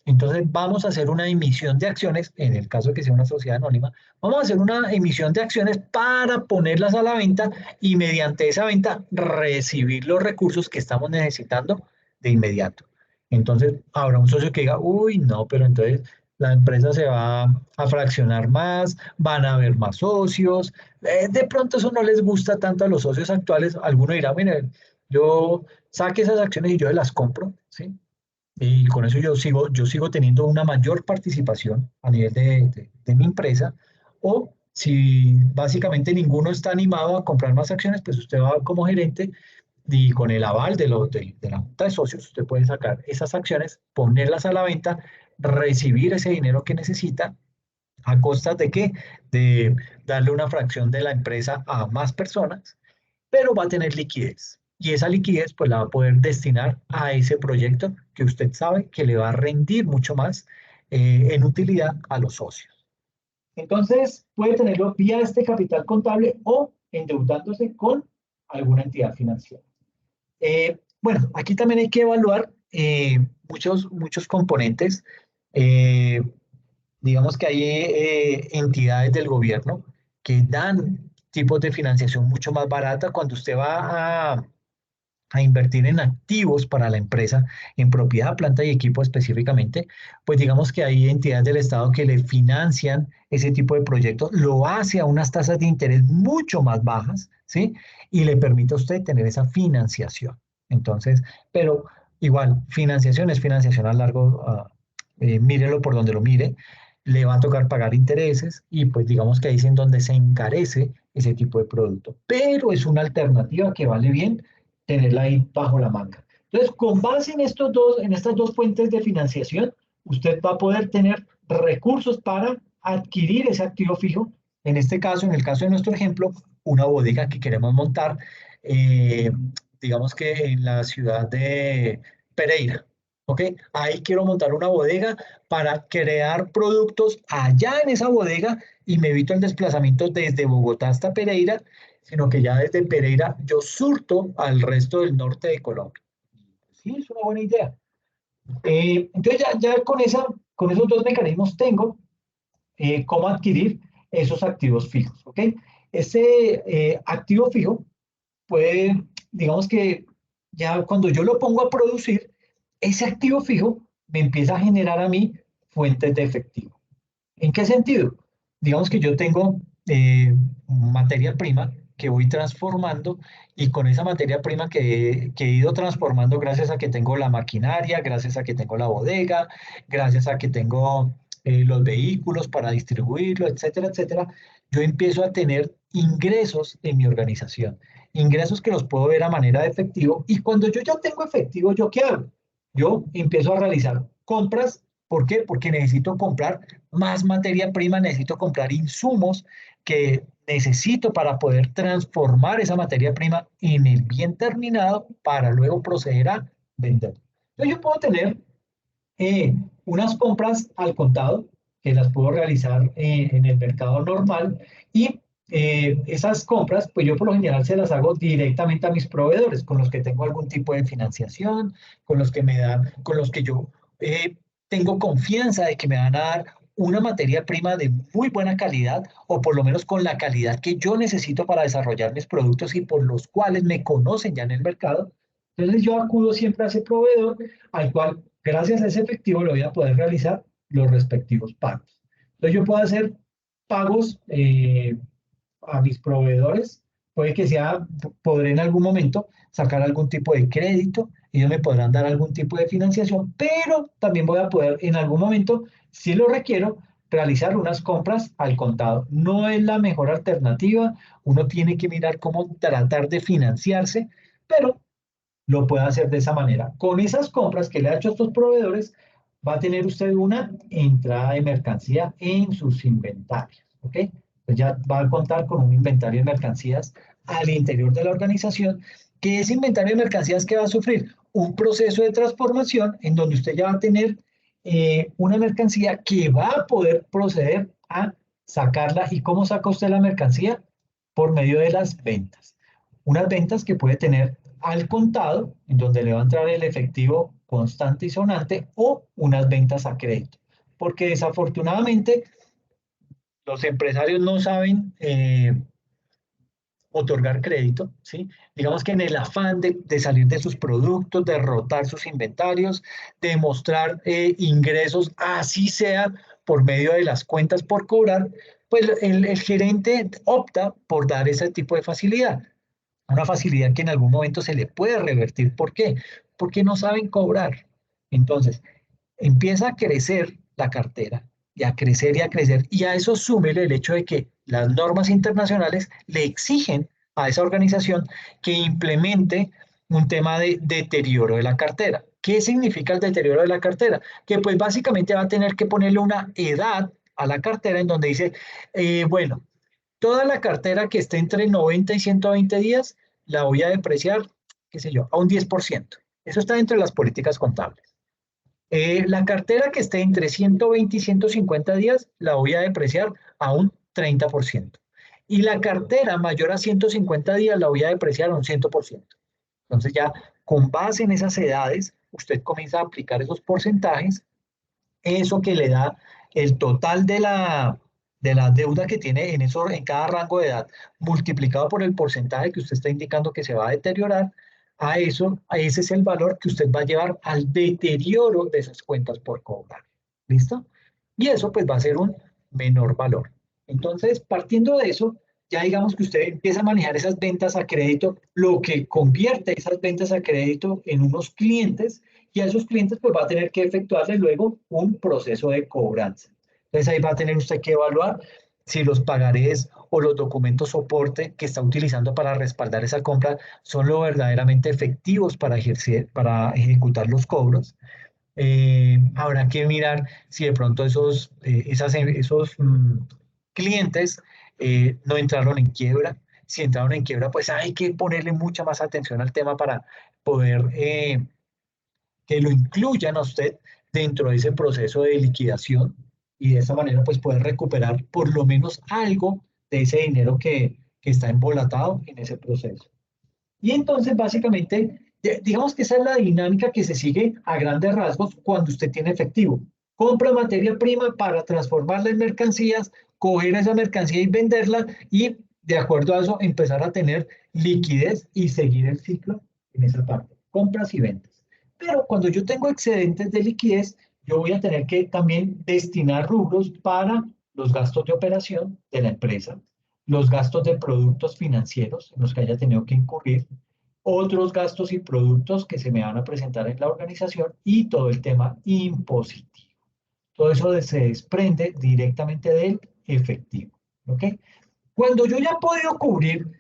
entonces vamos a hacer una emisión de acciones, en el caso de que sea una sociedad anónima, vamos a hacer una emisión de acciones para ponerlas a la venta y mediante esa venta recibir los recursos que estamos necesitando de inmediato. Entonces habrá un socio que diga, uy, no, pero entonces la empresa se va a fraccionar más, van a haber más socios. De pronto eso no les gusta tanto a los socios actuales. Alguno dirá, mire, yo saque esas acciones y yo las compro, ¿sí? Y con eso yo sigo teniendo una mayor participación a nivel de mi empresa. O si básicamente ninguno está animado a comprar más acciones, pues usted va como gerente y con el aval de la junta de socios, usted puede sacar esas acciones, ponerlas a la venta, recibir ese dinero que necesita. ¿A costa de qué? De darle una fracción de la empresa a más personas, pero va a tener liquidez. Y esa liquidez pues la va a poder destinar a ese proyecto que usted sabe que le va a rendir mucho más en utilidad a los socios. Entonces puede tenerlo vía este capital contable o endeudándose con alguna entidad financiera. Bueno, aquí también hay que evaluar muchos componentes. Eh, digamos que hay entidades del gobierno que dan tipos de financiación mucho más barata cuando usted va a invertir en activos para la empresa, en propiedad, planta y equipo específicamente, pues digamos que hay entidades del Estado que le financian ese tipo de proyectos, lo hace a unas tasas de interés mucho más bajas, ¿sí? Y le permite a usted tener esa financiación. Entonces, pero igual, financiación es financiación a largo, mírelo por donde lo mire, le va a tocar pagar intereses y pues digamos que ahí es en donde se encarece ese tipo de producto. Pero es una alternativa que vale bien tenerla ahí bajo la manga. Entonces, con base en estas dos fuentes de financiación, usted va a poder tener recursos para adquirir ese activo fijo. En este caso, en el caso de nuestro ejemplo, una bodega que queremos montar, eh, digamos que en la ciudad de Pereira. ¿Ok? Ahí quiero montar una bodega para crear productos allá en esa bodega y me evito el desplazamiento desde Bogotá hasta Pereira, sino que ya desde Pereira yo surto al resto del norte de Colombia. Sí, es una buena idea. Entonces ya con esos dos mecanismos tengo cómo adquirir esos activos fijos, ¿ok? Ese activo fijo puede, digamos que ya cuando yo lo pongo a producir, ese activo fijo me empieza a generar a mí fuentes de efectivo. ¿En qué sentido? Digamos que yo tengo materia prima que voy transformando y con esa materia prima que he ido transformando gracias a que tengo la maquinaria, gracias a que tengo la bodega, gracias a que tengo los vehículos para distribuirlo, etcétera, etcétera, yo empiezo a tener ingresos en mi organización, ingresos que los puedo ver a manera de efectivo y cuando yo ya tengo efectivo, ¿yo qué hago? Yo empiezo a realizar compras. ¿Por qué? Porque necesito comprar más materia prima, necesito comprar insumos que necesito para poder transformar esa materia prima en el bien terminado para luego proceder a vender. Entonces yo puedo tener eh, unas compras al contado que las puedo realizar en el mercado normal y esas compras, pues yo por lo general se las hago directamente a mis proveedores, con los que tengo algún tipo de financiación, con los que me dan, con los que yo eh, tengo confianza de que me van a dar una materia prima de muy buena calidad o por lo menos con la calidad que yo necesito para desarrollar mis productos y por los cuales me conocen ya en el mercado. Entonces yo acudo siempre a ese proveedor al cual gracias a ese efectivo le voy a poder realizar los respectivos pagos. Entonces yo puedo hacer pagos a mis proveedores, puede que sea, podré en algún momento sacar algún tipo de crédito, ellos me podrán dar algún tipo de financiación, pero también voy a poder en algún momento, si lo requiero, realizar unas compras al contado. No es la mejor alternativa, uno tiene que mirar cómo tratar de financiarse, pero lo puede hacer de esa manera. Con esas compras que le ha hecho a estos proveedores, va a tener usted una entrada de mercancía en sus inventarios, ¿ok? Pues ya va a contar con un inventario de mercancías al interior de la organización, que ese inventario de mercancías que va a sufrir un proceso de transformación en donde usted ya va a tener una mercancía que va a poder proceder a sacarla. ¿Y cómo saca usted la mercancía? Por medio de las ventas. Unas ventas que puede tener al contado, en donde le va a entrar el efectivo constante y sonante, o unas ventas a crédito. Porque desafortunadamente los empresarios no saben otorgar crédito, ¿sí? Digamos que en el afán de salir de sus productos, de rotar sus inventarios, de mostrar ingresos, así sea por medio de las cuentas por cobrar, pues el gerente opta por dar ese tipo de facilidad. Una facilidad que en algún momento se le puede revertir. ¿Por qué? Porque no saben cobrar. Entonces, empieza a crecer la cartera y a crecer y a crecer. Y a eso súmele el hecho de que las normas internacionales le exigen a esa organización que implemente un tema de deterioro de la cartera. ¿Qué significa el deterioro de la cartera? Que pues básicamente va a tener que ponerle una edad a la cartera en donde dice, bueno, toda la cartera que esté entre 90 y 120 días la voy a depreciar, qué sé yo, a un 10%. Eso está dentro de las políticas contables. La cartera que esté entre 120 y 150 días la voy a depreciar a un 30%. Y la cartera mayor a 150 días la voy a depreciar a un 100%. Entonces ya con base en esas edades, usted comienza a aplicar esos porcentajes, eso que le da el total de la deuda que tiene en cada rango de edad, multiplicado por el porcentaje que usted está indicando que se va a deteriorar, a ese es el valor que usted va a llevar al deterioro de esas cuentas por cobrar. ¿Listo? Y eso pues va a ser un menor valor. Entonces, partiendo de eso, ya digamos que usted empieza a manejar esas ventas a crédito, lo que convierte esas ventas a crédito en unos clientes, y a esos clientes pues va a tener que efectuarle luego un proceso de cobranza. Entonces ahí va a tener usted que evaluar si los pagarés o los documentos soporte que está utilizando para respaldar esa compra son lo verdaderamente efectivos para ejecutar los cobros. Habrá que mirar si de pronto esos clientes no entraron en quiebra. Si entraron en quiebra, pues hay que ponerle mucha más atención al tema para poder que lo incluyan a usted dentro de ese proceso de liquidación y de esa manera pues poder recuperar por lo menos algo de ese dinero que está embolatado en ese proceso. Y entonces, básicamente, digamos que esa es la dinámica que se sigue a grandes rasgos cuando usted tiene efectivo. Compra materia prima para transformarla en mercancías, coger esa mercancía y venderla y, de acuerdo a eso, empezar a tener liquidez y seguir el ciclo en esa parte, compras y ventas. Pero cuando yo tengo excedentes de liquidez, yo voy a tener que también destinar rubros para los gastos de operación de la empresa, los gastos de productos financieros en los que haya tenido que incurrir, otros gastos y productos que se me van a presentar en la organización y todo el tema impositivo. Todo eso se desprende directamente del efectivo. ¿Ok? Cuando yo ya he podido cubrir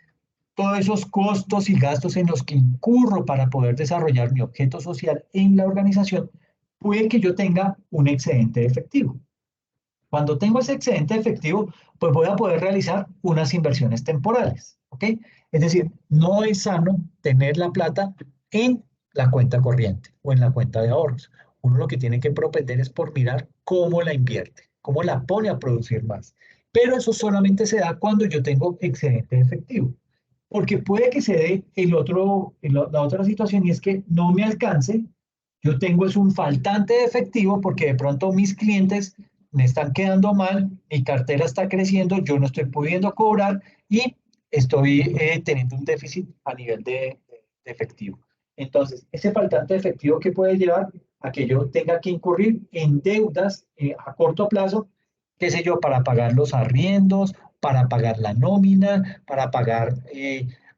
todos esos costos y gastos en los que incurro para poder desarrollar mi objeto social en la organización, puede que yo tenga un excedente de efectivo. Cuando tengo ese excedente efectivo, pues voy a poder realizar unas inversiones temporales, ¿ok? Es decir, no es sano tener la plata en la cuenta corriente o en la cuenta de ahorros. Uno lo que tiene que propender es por mirar cómo la invierte, cómo la pone a producir más. Pero eso solamente se da cuando yo tengo excedente efectivo. Porque puede que se dé la otra situación y es que no me alcance, yo tengo es un faltante de efectivo porque de pronto mis clientes me están quedando mal, mi cartera está creciendo, yo no estoy pudiendo cobrar y estoy teniendo un déficit a nivel de efectivo. Entonces, ese faltante de efectivo que puede llevar a que yo tenga que incurrir en deudas a corto plazo, qué sé yo, para pagar los arriendos, para pagar la nómina, para pagar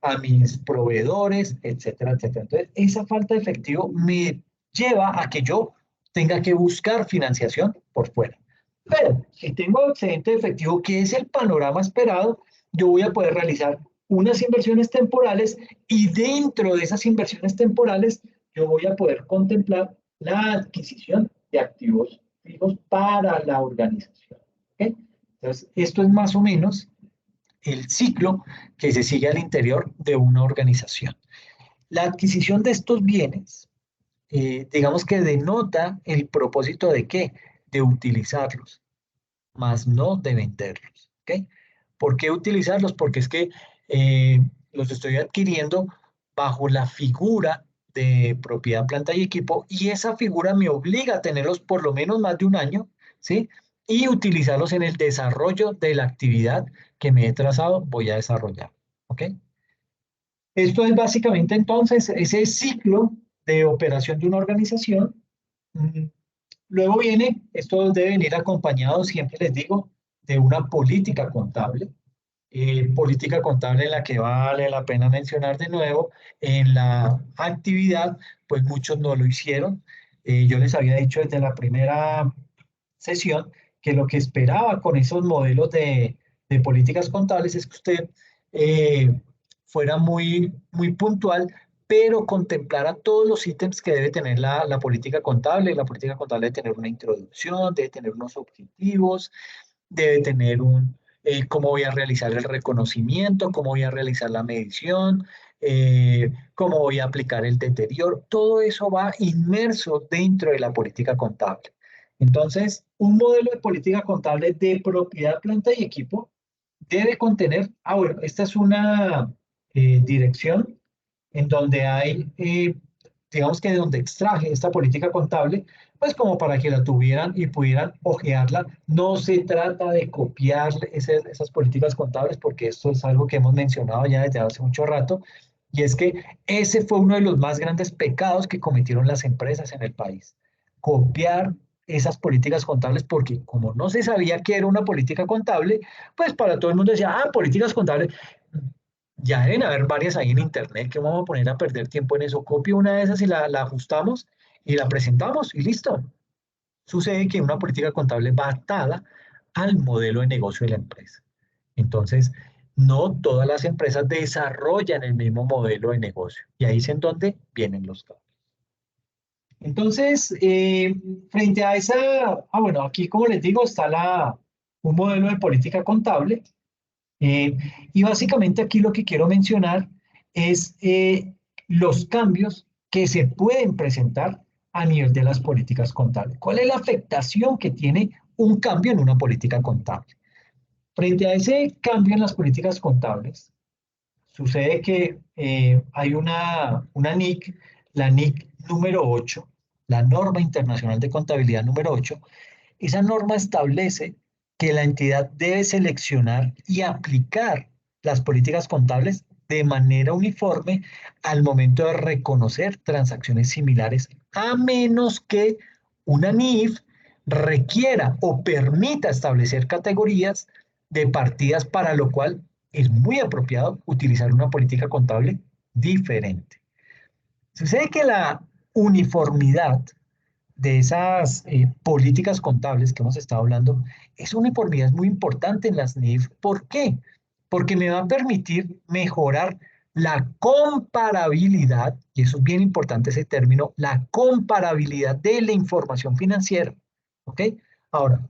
a mis proveedores, etcétera, etcétera. Entonces, esa falta de efectivo me lleva a que yo tenga que buscar financiación por fuera. Pero si tengo excedente de efectivo, que es el panorama esperado, yo voy a poder realizar unas inversiones temporales y dentro de esas inversiones temporales yo voy a poder contemplar la adquisición de activos fijos para la organización. ¿Okay? Entonces, esto es más o menos el ciclo que se sigue al interior de una organización. La adquisición de estos bienes, digamos que denota el propósito de qué, de utilizarlos, más no de venderlos. ¿Okay? ¿Por qué utilizarlos? Porque es que los estoy adquiriendo bajo la figura de propiedad, planta y equipo, y esa figura me obliga a tenerlos por lo menos más de un año, ¿sí? Y utilizarlos en el desarrollo de la actividad que me he trazado, voy a desarrollar, ¿ok? Esto es básicamente entonces ese ciclo de operación de una organización. Mm, Luego viene, esto debe venir acompañado, siempre les digo, de una política contable. Política contable en la que vale la pena mencionar de nuevo, en la actividad, pues muchos no lo hicieron. Yo les había dicho desde la primera sesión que lo que esperaba con esos modelos de políticas contables es que usted eh, fuera muy puntual, pero contemplara todos los ítems que debe tener la política contable. La política contable debe tener una introducción, debe tener unos objetivos, debe tener cómo voy a realizar el reconocimiento, cómo voy a realizar la medición, cómo voy a aplicar el deterioro. Todo eso va inmerso dentro de la política contable. Entonces, un modelo de política contable de propiedad, planta y equipo debe contener, bueno, esta es una dirección en donde hay, digamos que de donde extraje esta política contable, pues como para que la tuvieran y pudieran ojearla. No se trata de copiar esas políticas contables, porque esto es algo que hemos mencionado ya desde hace mucho rato, y es que ese fue uno de los más grandes pecados que cometieron las empresas en el país. Copiar esas políticas contables, porque como no se sabía que era una política contable, pues para todo el mundo decía, políticas contables, ya deben haber varias ahí en internet, que vamos a poner a perder tiempo en eso. Copio una de esas y la ajustamos y la presentamos y listo. Sucede que una política contable va atada al modelo de negocio de la empresa. Entonces, no todas las empresas desarrollan el mismo modelo de negocio. Y ahí es en donde vienen los cambios. Entonces, frente a esa, bueno, aquí como les digo, está un modelo de política contable. Y básicamente aquí lo que quiero mencionar es los cambios que se pueden presentar a nivel de las políticas contables. ¿Cuál es la afectación que tiene un cambio en una política contable? Frente a ese cambio en las políticas contables, sucede que hay una NIC, la NIC número 8, la Norma Internacional de Contabilidad número 8. Esa norma establece que la entidad debe seleccionar y aplicar las políticas contables de manera uniforme al momento de reconocer transacciones similares, a menos que una NIF requiera o permita establecer categorías de partidas, para lo cual es muy apropiado utilizar una política contable diferente. Sucede que la uniformidad de esas políticas contables que hemos estado hablando, esa uniformidad es muy importante en las NIF. ¿Por qué? Porque me va a permitir mejorar la comparabilidad, y eso es bien importante ese término, la comparabilidad de la información financiera. ¿Ok? Ahora,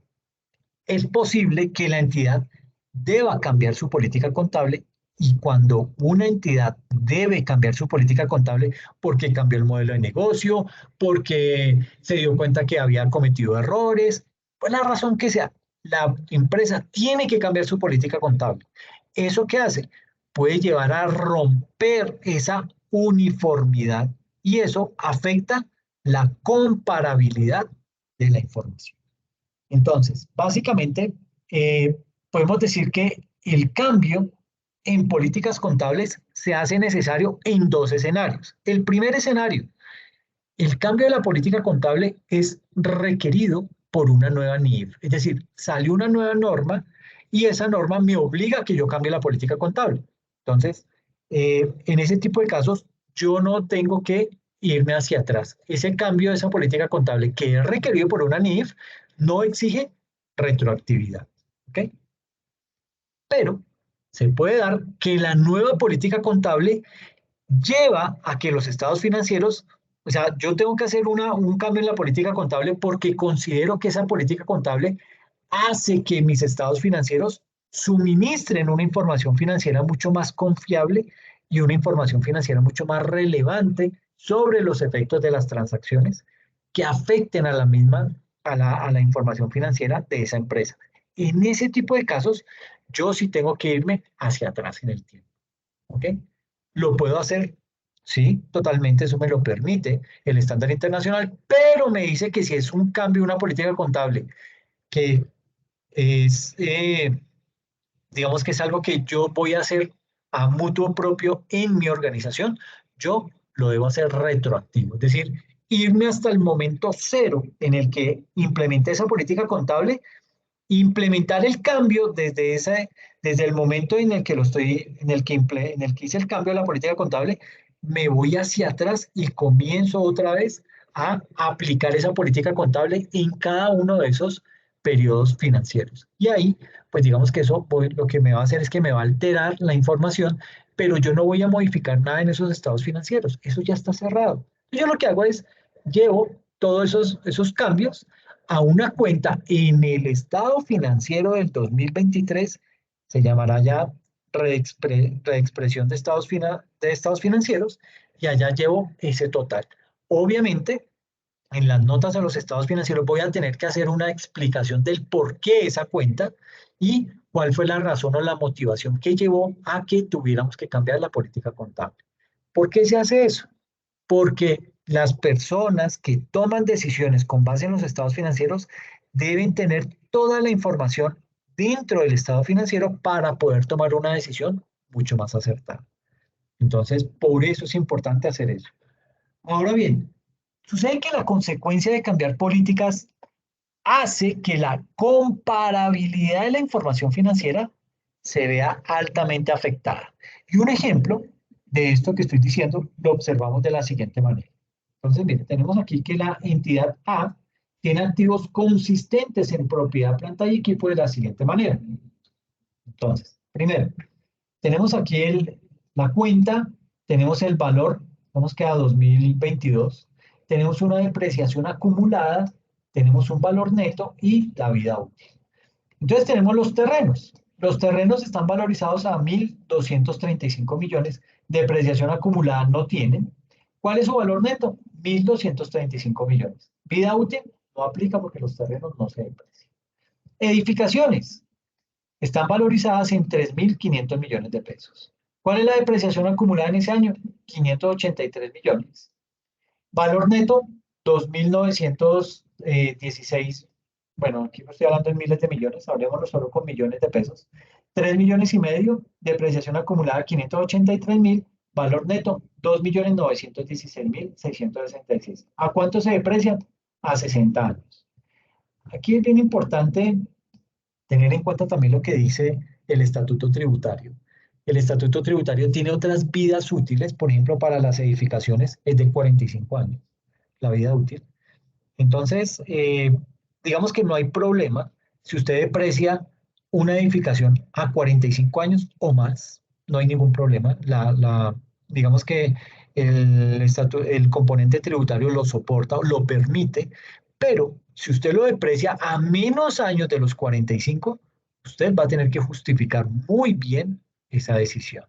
es posible que la entidad deba cambiar su política contable, y cuando una entidad debe cambiar su política contable porque cambió el modelo de negocio, porque se dio cuenta que había cometido errores, pues la razón que sea, la empresa tiene que cambiar su política contable. ¿Eso qué hace? Puede llevar a romper esa uniformidad, y eso afecta la comparabilidad de la información. Entonces, básicamente, podemos decir que el cambio en políticas contables se hace necesario en dos escenarios. El primer escenario, el cambio de la política contable es requerido por una nueva NIF, es decir, sale una nueva norma y esa norma me obliga a que yo cambie la política contable. Entonces, en ese tipo de casos, yo no tengo que irme hacia atrás. Ese cambio de esa política contable que es requerido por una NIF no exige retroactividad. ¿Ok? Pero se puede dar que la nueva política contable lleva a que los estados financieros, o sea, yo tengo que hacer un cambio en la política contable porque considero que esa política contable hace que mis estados financieros suministren una información financiera mucho más confiable y una información financiera mucho más relevante sobre los efectos de las transacciones que afecten a la misma, a la información financiera de esa empresa. En ese tipo de casos, yo sí tengo que irme hacia atrás en el tiempo. ¿Ok? Lo puedo hacer Sí, totalmente, eso me lo permite el estándar internacional, pero me dice que si es un cambio, una política contable, que es, digamos que es algo que yo voy a hacer a mutuo propio en mi organización, yo lo debo hacer retroactivo, es decir, irme hasta el momento cero en el que implementé esa política contable, implementar el cambio desde el momento en el que lo estoy, en el que hice el cambio de la política contable, me voy hacia atrás y comienzo otra vez a aplicar esa política contable en cada uno de esos periodos financieros. Y ahí, pues digamos que lo que me va a hacer es que me va a alterar la información, pero yo no voy a modificar nada en esos estados financieros. Eso ya está cerrado. Yo lo que hago es llevo todos esos cambios a una cuenta en el estado financiero del 2023, se llamará ya reexpresión de estados financieros, y allá llevo ese total. Obviamente, en las notas de los estados financieros voy a tener que hacer una explicación del por qué esa cuenta y cuál fue la razón o la motivación que llevó a que tuviéramos que cambiar la política contable. ¿Por qué se hace eso? Porque las personas que toman decisiones con base en los estados financieros deben tener toda la información dentro del estado financiero para poder tomar una decisión mucho más acertada. Entonces, por eso es importante hacer eso. Ahora bien, sucede que la consecuencia de cambiar políticas hace que la comparabilidad de la información financiera se vea altamente afectada. Y un ejemplo de esto que estoy diciendo lo observamos de la siguiente manera. Entonces, miren, tenemos aquí que la entidad A tiene activos consistentes en propiedad, planta y equipo de la siguiente manera. Entonces, primero, tenemos aquí la cuenta, tenemos el valor, nos queda 2022, tenemos una depreciación acumulada, tenemos un valor neto y la vida útil. Entonces tenemos los terrenos. Los terrenos están valorizados a 1.235 millones, depreciación acumulada no tienen. ¿Cuál es su valor neto? 1.235 millones. Vida útil no aplica porque los terrenos no se deprecian. Edificaciones están valorizadas en 3.500 millones de pesos. ¿Cuál es la depreciación acumulada en ese año? 583 millones. Valor neto, 2.916. Bueno, aquí no estoy hablando en miles de millones, hablemoslo solo con millones de pesos. 3.500.000, depreciación acumulada 583.000, valor neto 2.916.666. ¿A cuánto se deprecian? A 60 años. Aquí es bien importante tener en cuenta también lo que dice el estatuto tributario. El estatuto tributario tiene otras vidas útiles, por ejemplo, para las edificaciones es de 45 años, la vida útil. Entonces, digamos que no hay problema si usted deprecia una edificación a 45 años o más, no hay ningún problema. Digamos que el componente tributario lo soporta o lo permite, pero si usted lo deprecia a menos años de los 45, usted va a tener que justificar muy bien esa decisión.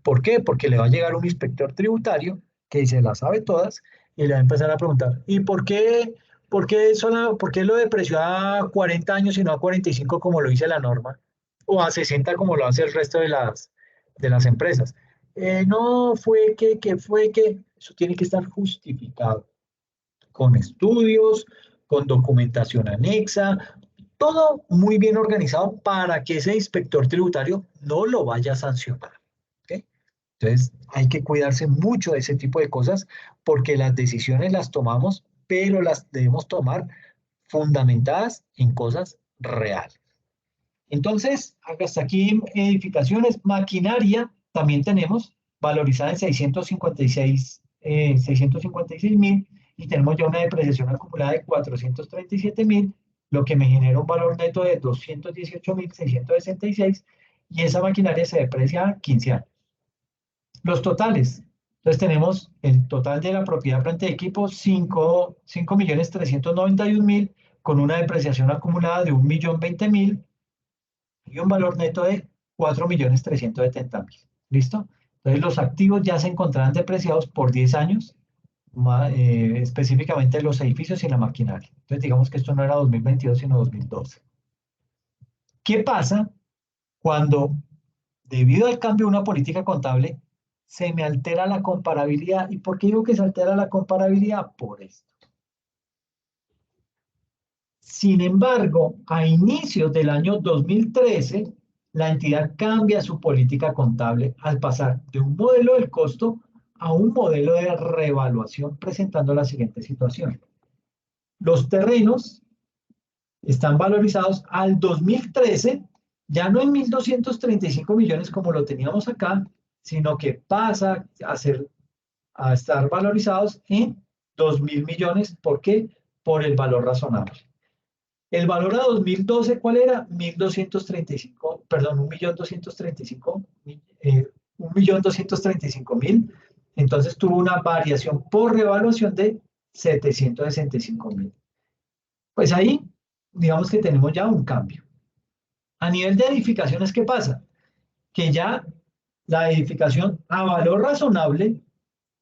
¿Por qué? Porque le va a llegar un inspector tributario que se las sabe todas y le va a empezar a preguntar, ¿y por qué lo depreció a 40 años y no a 45 como lo dice la norma? O a 60 como lo hace el resto de las empresas. No, fue que, eso tiene que estar justificado con estudios, con documentación anexa, todo muy bien organizado para que ese inspector tributario no lo vaya a sancionar. ¿Ok? Entonces, hay que cuidarse mucho de ese tipo de cosas porque las decisiones las tomamos, pero las debemos tomar fundamentadas en cosas reales. Entonces, hasta aquí edificaciones, maquinaria, también tenemos valorizada en 656.000 y tenemos ya una depreciación acumulada de 437.000, lo que me genera un valor neto de 218.666 y esa maquinaria se deprecia a 15 años. Los totales. Entonces tenemos el total de la propiedad planta de equipo 5.391.000 con una depreciación acumulada de 1.020.000 y un valor neto de 4.370.000. ¿Listo? Entonces los activos ya se encontrarán depreciados por 10 años, específicamente los edificios y la maquinaria. Entonces digamos que esto no era 2022 sino 2012. ¿Qué pasa cuando, debido al cambio de una política contable, se me altera la comparabilidad. ¿Y por qué digo que se altera la comparabilidad? Por esto. Sin embargo, a inicios del año 2013, la entidad cambia su política contable al pasar de un modelo del costo a un modelo de revaluación, presentando la siguiente situación. Los terrenos están valorizados al 2013, ya no en 1.235 millones como lo teníamos acá, sino que pasa a estar valorizados en 2.000 millones. ¿Por qué? Por el valor razonable. El valor a 2012, ¿cuál era? 1.235, perdón, 1.235.000. Entonces tuvo una variación por revaluación de 765.000. Pues ahí, digamos que tenemos ya un cambio. A nivel de edificaciones, ¿qué pasa? Que ya la edificación a valor razonable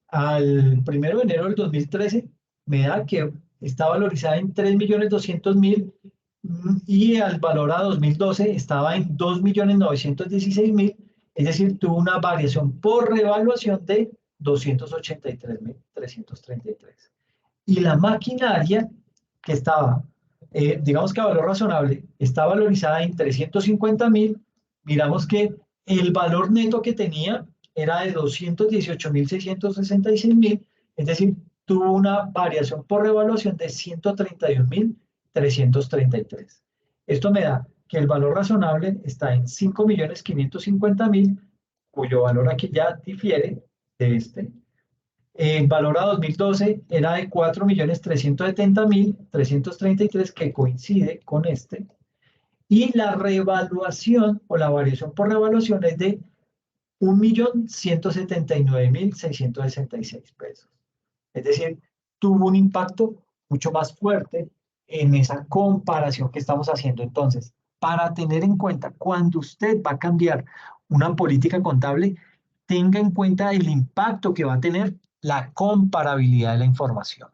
al 1 de enero del 2013 me da que está valorizada en 3.200.000 y al valor a 2012 estaba en 2.916.000, es decir, tuvo una variación por revaluación de 283.333. Y la maquinaria que estaba, digamos que a valor razonable, está valorizada en 350.000, miramos que el valor neto que tenía era de 218.666.000, es decir, tuvo una variación por revaluación de 131.333. Esto me da que el valor razonable está en 5.550.000, cuyo valor aquí ya difiere de este. El valor a 2012 era de 4.370.333, que coincide con este. Y la revaluación o la variación por revaluación es de 1.179.666 pesos. Es decir, tuvo un impacto mucho más fuerte en esa comparación que estamos haciendo. Entonces, para tener en cuenta, cuando usted va a cambiar una política contable, tenga en cuenta el impacto que va a tener la comparabilidad de la información.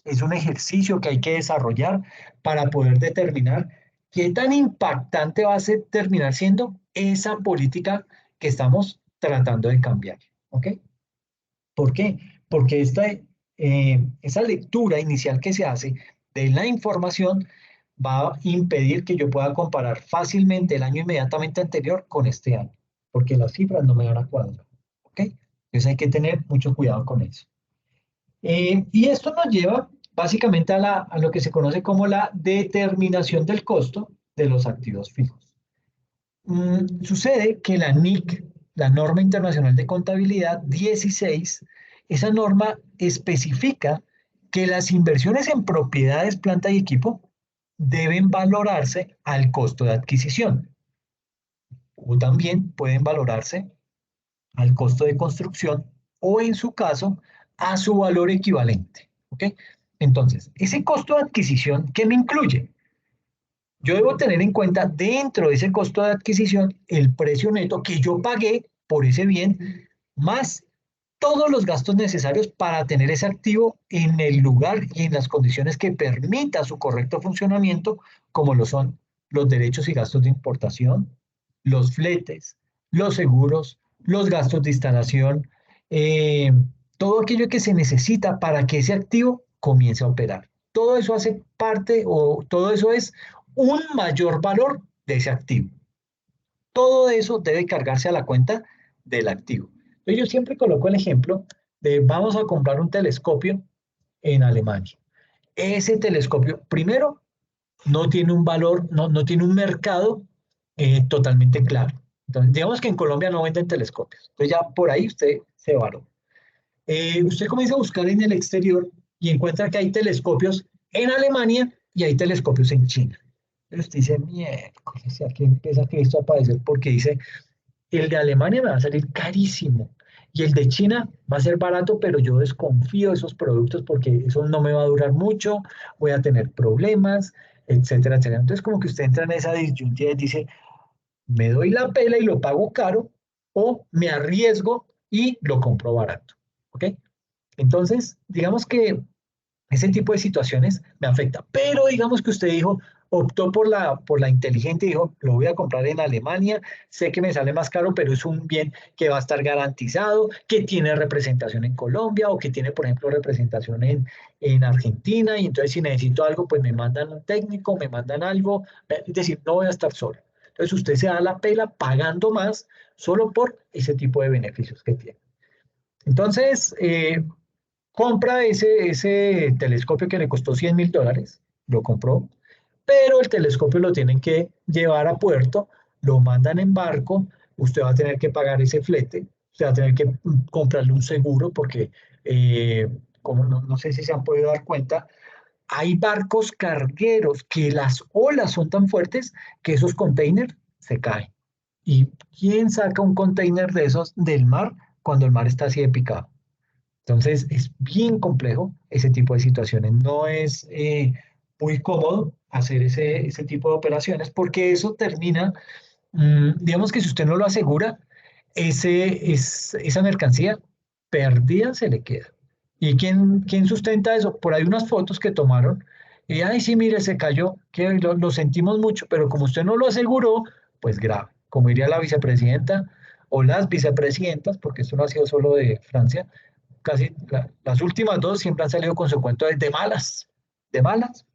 Es un ejercicio que hay que desarrollar para poder determinar qué tan impactante va a terminar siendo esa política que estamos tratando de cambiar. ¿Ok? ¿Por qué? Porque esa lectura inicial que se hace de la información va a impedir que yo pueda comparar fácilmente el año inmediatamente anterior con este año, porque las cifras no me van a cuadrar. ¿Ok? Entonces hay que tener mucho cuidado con eso. Y esto nos lleva básicamente a lo que se conoce como la determinación del costo de los activos fijos. Sucede que la NIC, la Norma Internacional de Contabilidad 16, esa norma especifica que las inversiones en propiedades, planta y equipo deben valorarse al costo de adquisición, o también pueden valorarse al costo de construcción o, en su caso, a su valor equivalente. ¿Ok? Entonces, ese costo de adquisición, ¿qué me incluye? Yo debo tener en cuenta dentro de ese costo de adquisición el precio neto que yo pagué por ese bien, más todos los gastos necesarios para tener ese activo en el lugar y en las condiciones que permita su correcto funcionamiento, como lo son los derechos y gastos de importación, los fletes, los seguros, los gastos de instalación, todo aquello que se necesita para que ese activo comience a operar. Todo eso hace parte, o todo eso es un mayor valor de ese activo. Todo eso debe cargarse a la cuenta del activo. Entonces yo siempre coloco el ejemplo de vamos a comprar un telescopio en Alemania. Ese telescopio, primero, no tiene un valor, no tiene un mercado totalmente claro. Entonces, digamos que en Colombia no venden telescopios. Entonces ya por ahí usted se valora. Usted comienza a buscar en el exterior y encuentra que hay telescopios en Alemania y hay telescopios en China. Pero usted dice, miércoles, aquí empieza Cristo a aparecer porque dice, el de Alemania me va a salir carísimo y el de China va a ser barato, pero yo desconfío de esos productos porque eso no me va a durar mucho, voy a tener problemas, etcétera, etcétera. Entonces como que usted entra en esa disyuntiva y dice, me doy la pela y lo pago caro o me arriesgo y lo compro barato. ¿Ok? Entonces, digamos que ese tipo de situaciones me afecta. Pero digamos que usted dijo, optó por la inteligente y dijo, lo voy a comprar en Alemania, sé que me sale más caro, pero es un bien que va a estar garantizado, que tiene representación en Colombia o que tiene, por ejemplo, representación en Argentina, y entonces si necesito algo, pues me mandan un técnico, me mandan algo, es decir, no voy a estar solo. Entonces usted se da la pela pagando más solo por ese tipo de beneficios que tiene. Entonces, compra ese telescopio que le costó $100.000, lo compró, pero el telescopio lo tienen que llevar a puerto, lo mandan en barco, usted va a tener que pagar ese flete, usted va a tener que comprarle un seguro porque, como no sé si se han podido dar cuenta, hay barcos cargueros que las olas son tan fuertes que esos containers se caen. ¿Y quién saca un container de esos del mar cuando el mar está así de picado? Entonces es bien complejo ese tipo de situaciones. No es muy cómodo hacer ese tipo de operaciones porque eso termina, digamos que si usted no lo asegura, esa mercancía perdida se le queda. ¿Y quién sustenta eso? Por ahí unas fotos que tomaron y, ay, sí, mire, se cayó, que lo sentimos mucho, pero como usted no lo aseguró, pues grave. Como diría la vicepresidenta o las vicepresidentas, porque esto no ha sido solo de Francia, casi las últimas dos siempre han salido con su cuento de malas, de malas,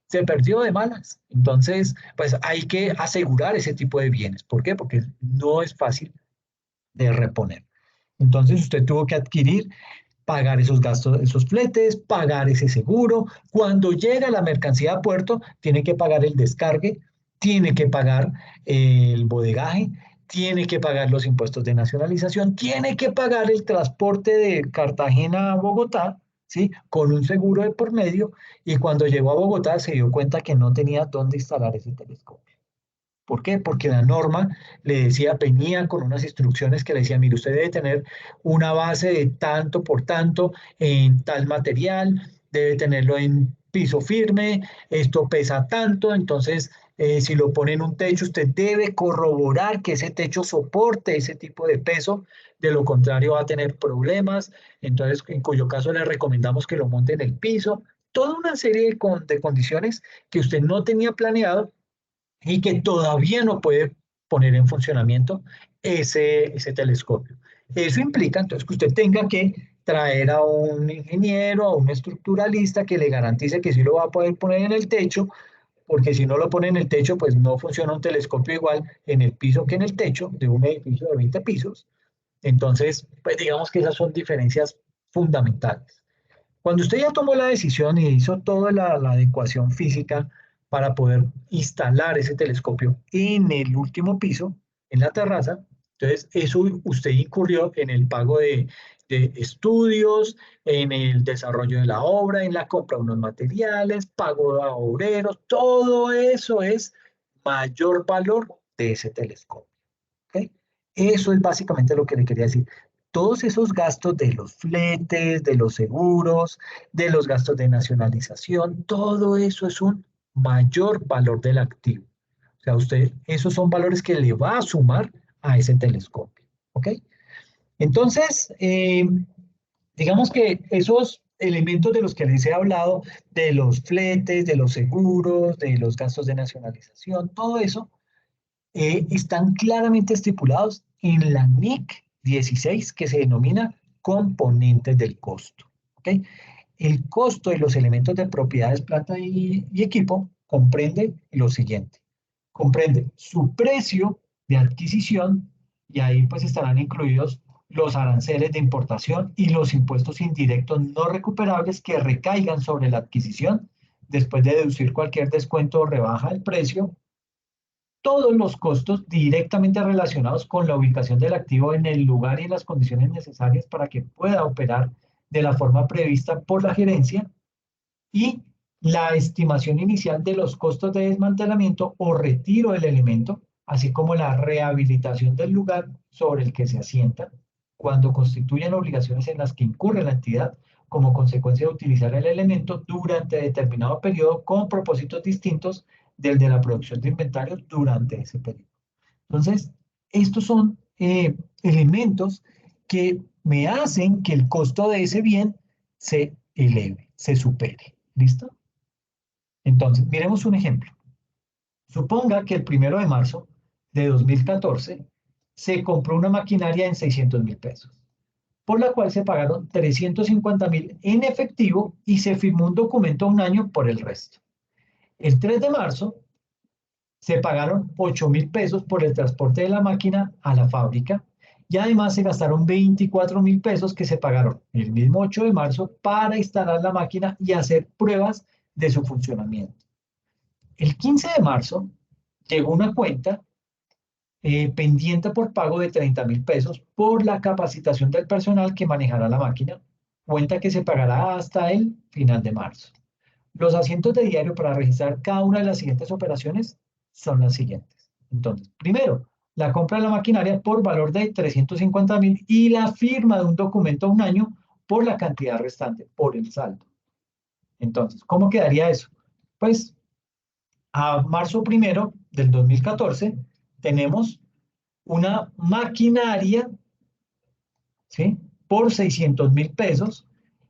se perdió de malas. Entonces, pues hay que asegurar ese tipo de bienes. ¿Por qué? Porque no es fácil de reponer. Entonces, usted tuvo que adquirir, pagar esos gastos, esos fletes, pagar ese seguro. Cuando llega la mercancía a puerto, tiene que pagar el descargue, tiene que pagar el bodegaje, tiene que pagar los impuestos de nacionalización, tiene que pagar el transporte de Cartagena a Bogotá, ¿sí? Con un seguro de por medio. Y cuando llegó a Bogotá se dio cuenta que no tenía dónde instalar ese telescopio. ¿Por qué? Porque la norma le decía, venía con unas instrucciones que le decía, mire, usted debe tener una base de tanto por tanto en tal material, debe tenerlo en piso firme, esto pesa tanto, entonces si lo pone en un techo, usted debe corroborar que ese techo soporte ese tipo de peso, de lo contrario va a tener problemas, entonces en cuyo caso le recomendamos que lo monte en el piso, toda una serie de condiciones que usted no tenía planeado y que todavía no puede poner en funcionamiento ese telescopio. Eso implica entonces que usted tenga que traer a un ingeniero, a un estructuralista que le garantice que sí lo va a poder poner en el techo, porque si no lo pone en el techo, pues no funciona un telescopio igual en el piso que en el techo de un edificio de 20 pisos. Entonces, pues digamos que esas son diferencias fundamentales. Cuando usted ya tomó la decisión y hizo toda la adecuación física para poder instalar ese telescopio en el último piso, en la terraza, entonces eso usted incurrió en el pago de estudios, en el desarrollo de la obra, en la compra de unos materiales, pago a obreros, todo eso es mayor valor de ese telescopio. ¿Ok? Eso es básicamente lo que le quería decir. Todos esos gastos de los fletes, de los seguros, de los gastos de nacionalización, todo eso es un mayor valor del activo. O sea, usted, esos son valores que le va a sumar a ese telescopio. ¿Ok? Entonces, digamos que esos elementos de los que les he hablado, de los fletes, de los seguros, de los gastos de nacionalización, todo eso están claramente estipulados en la NIC 16, que se denomina componentes del costo. ¿Ok? El costo de los elementos de propiedades, planta y equipo comprende lo siguiente. Comprende su precio de adquisición y ahí pues estarán incluidos los aranceles de importación y los impuestos indirectos no recuperables que recaigan sobre la adquisición después de deducir cualquier descuento o rebaja del precio, todos los costos directamente relacionados con la ubicación del activo en el lugar y en las condiciones necesarias para que pueda operar de la forma prevista por la gerencia y la estimación inicial de los costos de desmantelamiento o retiro del elemento, así como la rehabilitación del lugar sobre el que se asienta cuando constituyen obligaciones en las que incurre la entidad como consecuencia de utilizar el elemento durante determinado periodo con propósitos distintos del de la producción de inventario durante ese periodo. Entonces, estos son elementos que me hacen que el costo de ese bien se eleve, se supere. ¿Listo? Entonces, miremos un ejemplo. Suponga que el 1 de marzo de 2014 se compró una maquinaria en 600.000 pesos, por la cual se pagaron 350.000 en efectivo y se firmó un documento a un año por el resto. El 3 de marzo se pagaron 8.000 pesos por el transporte de la máquina a la fábrica y además se gastaron 24.000 pesos que se pagaron el mismo 8 de marzo para instalar la máquina y hacer pruebas de su funcionamiento. El 15 de marzo llegó una cuenta pendiente por pago de 30.000 pesos por la capacitación del personal que manejará la máquina, cuenta que se pagará hasta el final de marzo. Los asientos de diario para registrar cada una de las siguientes operaciones son las siguientes. Entonces, primero, la compra de la maquinaria por valor de 350.000 y la firma de un documento a un año por la cantidad restante, por el saldo. Entonces, ¿cómo quedaría eso? Pues a marzo 1 del 2014 tenemos una maquinaria, ¿sí?, por 600.000 pesos.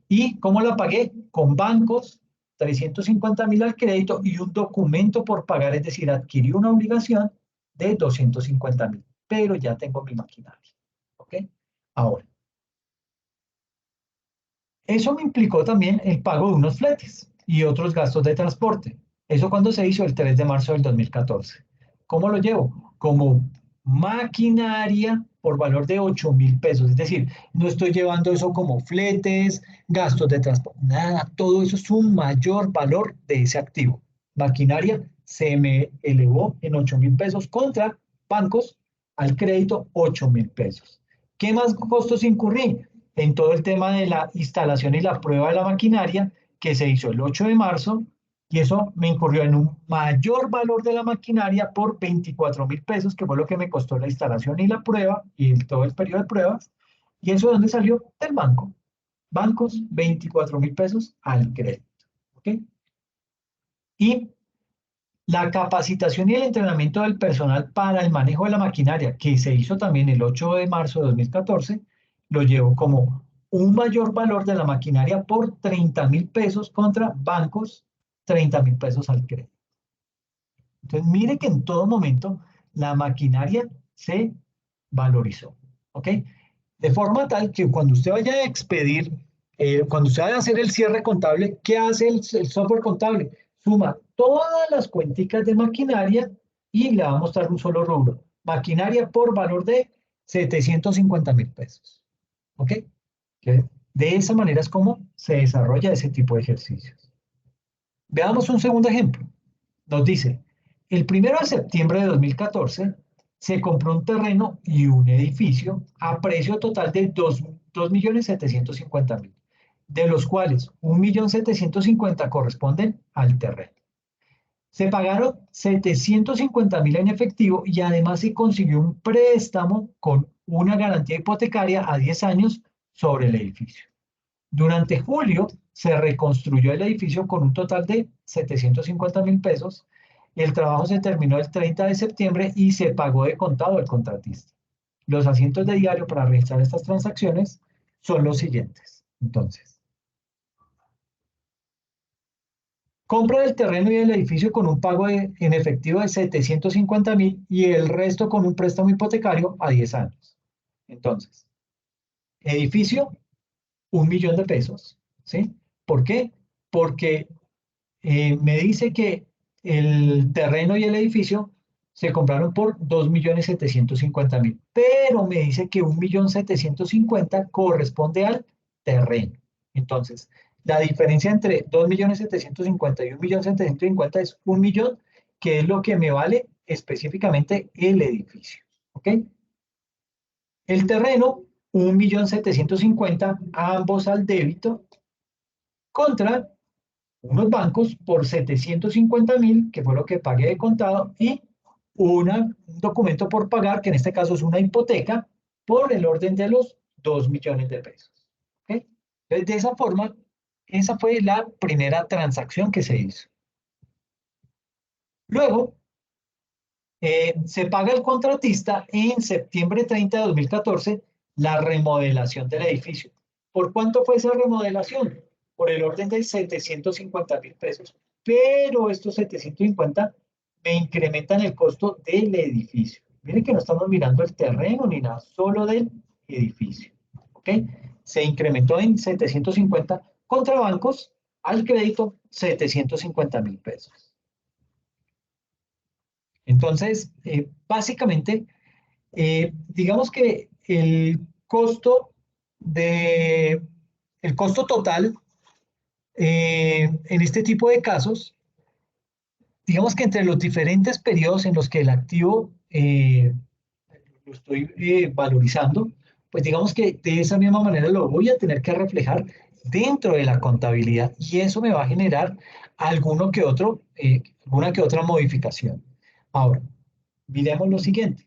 ¿Y cómo la pagué? Con bancos, 350.000 al crédito y un documento por pagar, es decir, adquirí una obligación de 250.000, pero ya tengo mi maquinaria. ¿Ok? Ahora, eso me implicó también el pago de unos fletes y otros gastos de transporte. Eso cuando se hizo el 3 de marzo del 2014. ¿Cómo lo llevo? Como maquinaria por valor de 8.000 pesos. Es decir, no estoy llevando eso como fletes, gastos de transporte, nada. Todo eso es un mayor valor de ese activo. Maquinaria se me elevó en 8.000 pesos contra bancos al crédito 8.000 pesos. ¿Qué más costos incurrí? En todo el tema de la instalación y la prueba de la maquinaria que se hizo el 8 de marzo y eso me incurrió en un mayor valor de la maquinaria por 24.000 pesos, que fue lo que me costó la instalación y la prueba y todo el periodo de pruebas. ¿Y eso de dónde salió? Del banco. Bancos, 24.000 pesos al crédito. ¿Ok? Y la capacitación y el entrenamiento del personal para el manejo de la maquinaria, que se hizo también el 8 de marzo de 2014, lo llevó como un mayor valor de la maquinaria por 30.000 pesos contra bancos, 30.000 pesos al crédito. Entonces, mire que en todo momento la maquinaria se valorizó. ¿Ok? De forma tal que cuando usted vaya a expedir, cuando usted vaya a hacer el cierre contable, ¿qué hace el software contable? Suma todas las cuenticas de maquinaria y le va a mostrar un solo rubro. Maquinaria por valor de 750.000 pesos. ¿Ok? De esa manera es como se desarrolla ese tipo de ejercicios. Veamos un segundo ejemplo. Nos dice, el 1 de septiembre de 2014 se compró un terreno y un edificio a precio total de 2.750.000, de los cuales 1.750.000 corresponden al terreno. Se pagaron 750.000 en efectivo y además se consiguió un préstamo con una garantía hipotecaria a 10 años sobre el edificio. Durante julio se reconstruyó el edificio con un total de 750.000 pesos. El trabajo se terminó el 30 de septiembre y se pagó de contado al contratista. Los asientos de diario para registrar estas transacciones son los siguientes. Entonces, compra del terreno y del edificio con un pago en efectivo de 750.000 y el resto con un préstamo hipotecario a 10 años. Entonces, edificio, 1.000.000 de pesos. ¿Sí? ¿Por qué? Porque me dice que el terreno y el edificio se compraron por 2.750.000, pero me dice que 1.750.000 corresponde al terreno. Entonces, la diferencia entre 2.750.000 y 1.750.000 es 1.000.000, que es lo que me vale específicamente el edificio. ¿Ok? El terreno, 1.750.000, ambos al débito, contra unos bancos por 750.000, que fue lo que pagué de contado, y un documento por pagar, que en este caso es una hipoteca, por el orden de los 2.000.000 de pesos. ¿Okay? Entonces, de esa forma, esa fue la primera transacción que se hizo. Luego, se paga al contratista en septiembre 30 de 2014 la remodelación del edificio. ¿Por cuánto fue esa remodelación? Por el orden de 750.000 pesos. Pero estos 750 me incrementan el costo del edificio. Miren que no estamos mirando el terreno ni nada, solo del edificio. ¿Ok? Se incrementó en 750 contra bancos al crédito 750.000 pesos. Entonces, básicamente, digamos que el costo total en este tipo de casos, digamos que entre los diferentes periodos en los que el activo lo estoy valorizando, pues digamos que de esa misma manera lo voy a tener que reflejar dentro de la contabilidad y eso me va a generar alguna que otra modificación. Ahora, miremos lo siguiente.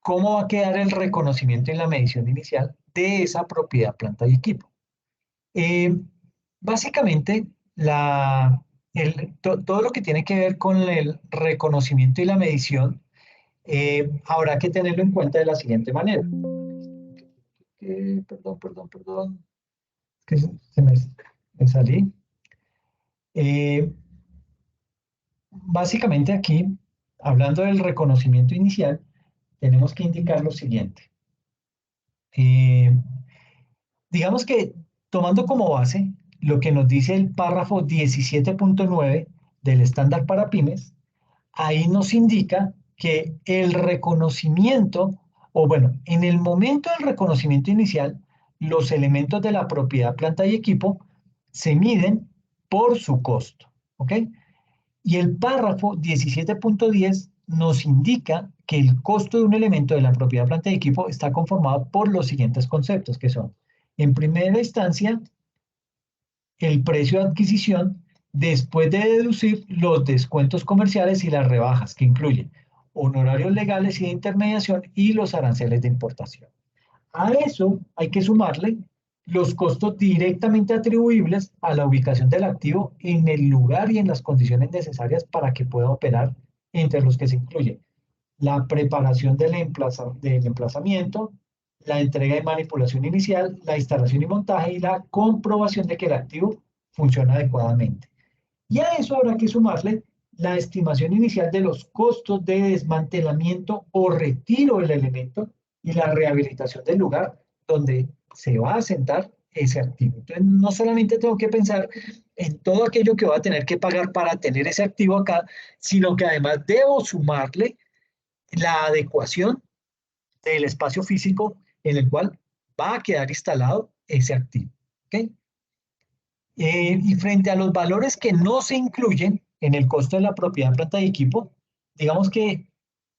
¿Cómo va a quedar el reconocimiento en la medición inicial de esa propiedad, planta y equipo? Eh, Básicamente, todo lo que tiene que ver con el reconocimiento y la medición habrá que tenerlo en cuenta de la siguiente manera. Perdón. Que me salí. Eh, Básicamente aquí, hablando del reconocimiento inicial, tenemos que indicar lo siguiente. Digamos que tomando como base lo que nos dice el párrafo 17.9 del estándar para pymes, ahí nos indica que el reconocimiento, o bueno, en el momento del reconocimiento inicial, los elementos de la propiedad, planta y equipo se miden por su costo, ¿ok? Y el párrafo 17.10 nos indica que el costo de un elemento de la propiedad, planta y equipo está conformado por los siguientes conceptos, que son, en primera instancia, el precio de adquisición después de deducir los descuentos comerciales y las rebajas que incluyen honorarios legales y de intermediación y los aranceles de importación. A eso hay que sumarle los costos directamente atribuibles a la ubicación del activo en el lugar y en las condiciones necesarias para que pueda operar, entre los que se incluye la preparación del emplazamiento, la entrega y manipulación inicial, la instalación y montaje y la comprobación de que el activo funciona adecuadamente. Y a eso habrá que sumarle la estimación inicial de los costos de desmantelamiento o retiro del elemento y la rehabilitación del lugar donde se va a asentar ese activo. Entonces, no solamente tengo que pensar en todo aquello que voy a tener que pagar para tener ese activo acá, sino que además debo sumarle la adecuación del espacio físico en el cual va a quedar instalado ese activo. ¿Okay? Y frente a los valores que no se incluyen en el costo de la propiedad, planta y equipo, digamos que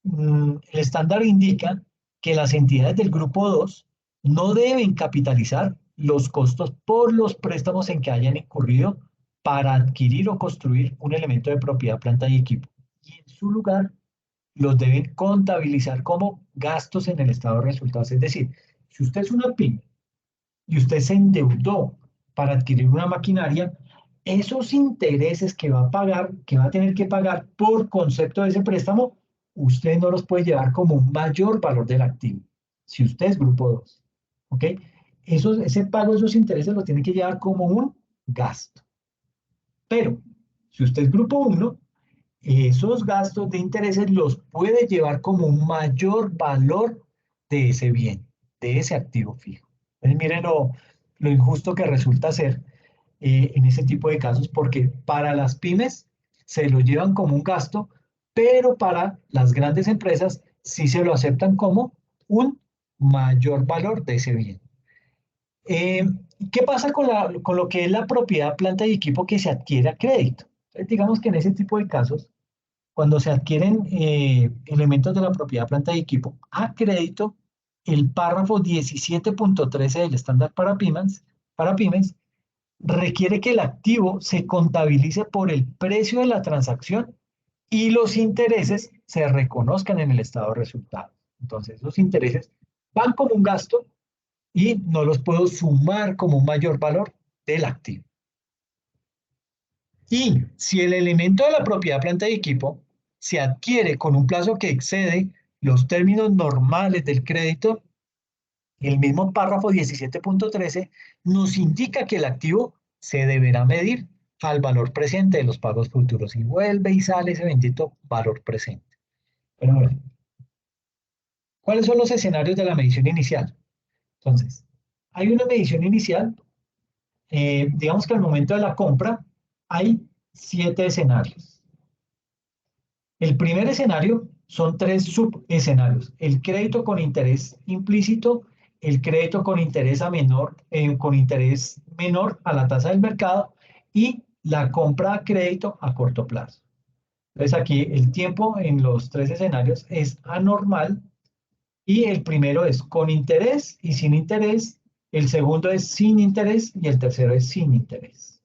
el estándar indica que las entidades del grupo 2 no deben capitalizar los costos por los préstamos en que hayan incurrido para adquirir o construir un elemento de propiedad, planta y equipo. Y en su lugar, los deben contabilizar como gastos en el estado de resultados. Es decir, si usted es una pyme y usted se endeudó para adquirir una maquinaria, esos intereses que va a pagar, que va a tener que pagar por concepto de ese préstamo, usted no los puede llevar como un mayor valor del activo, si usted es grupo 2. ¿Ok? Ese pago de esos intereses lo tiene que llevar como un gasto. Pero, si usted es grupo 1, esos gastos de intereses los puede llevar como un mayor valor de ese bien, de ese activo fijo. Entonces, miren lo injusto que resulta ser en ese tipo de casos, porque para las pymes se lo llevan como un gasto, pero para las grandes empresas sí se lo aceptan como un mayor valor de ese bien. Eh, ¿Qué pasa con lo que es la propiedad, planta y equipo que se adquiere a crédito? Entonces, digamos que en ese tipo de casos, cuando se adquieren elementos de la propiedad, planta y equipo a crédito, el párrafo 17.13 del estándar para pymes requiere que el activo se contabilice por el precio de la transacción y los intereses se reconozcan en el estado de resultados. Entonces, los intereses van como un gasto y no los puedo sumar como un mayor valor del activo. Y si el elemento de la propiedad, planta y equipo se adquiere con un plazo que excede los términos normales del crédito, el mismo párrafo 17.13 nos indica que el activo se deberá medir al valor presente de los pagos futuros y vuelve y sale ese bendito valor presente. Pero bueno, ¿cuáles son los escenarios de la medición inicial? Entonces, hay una medición inicial, digamos que al momento de la compra hay 7 escenarios. El primer escenario son 3 subescenarios: el crédito con interés implícito, el crédito con interés con interés menor a la tasa del mercado y la compra a crédito a corto plazo. Entonces aquí el tiempo en los 3 escenarios es anormal y el primero es con interés y sin interés, el segundo es sin interés y el tercero es sin interés.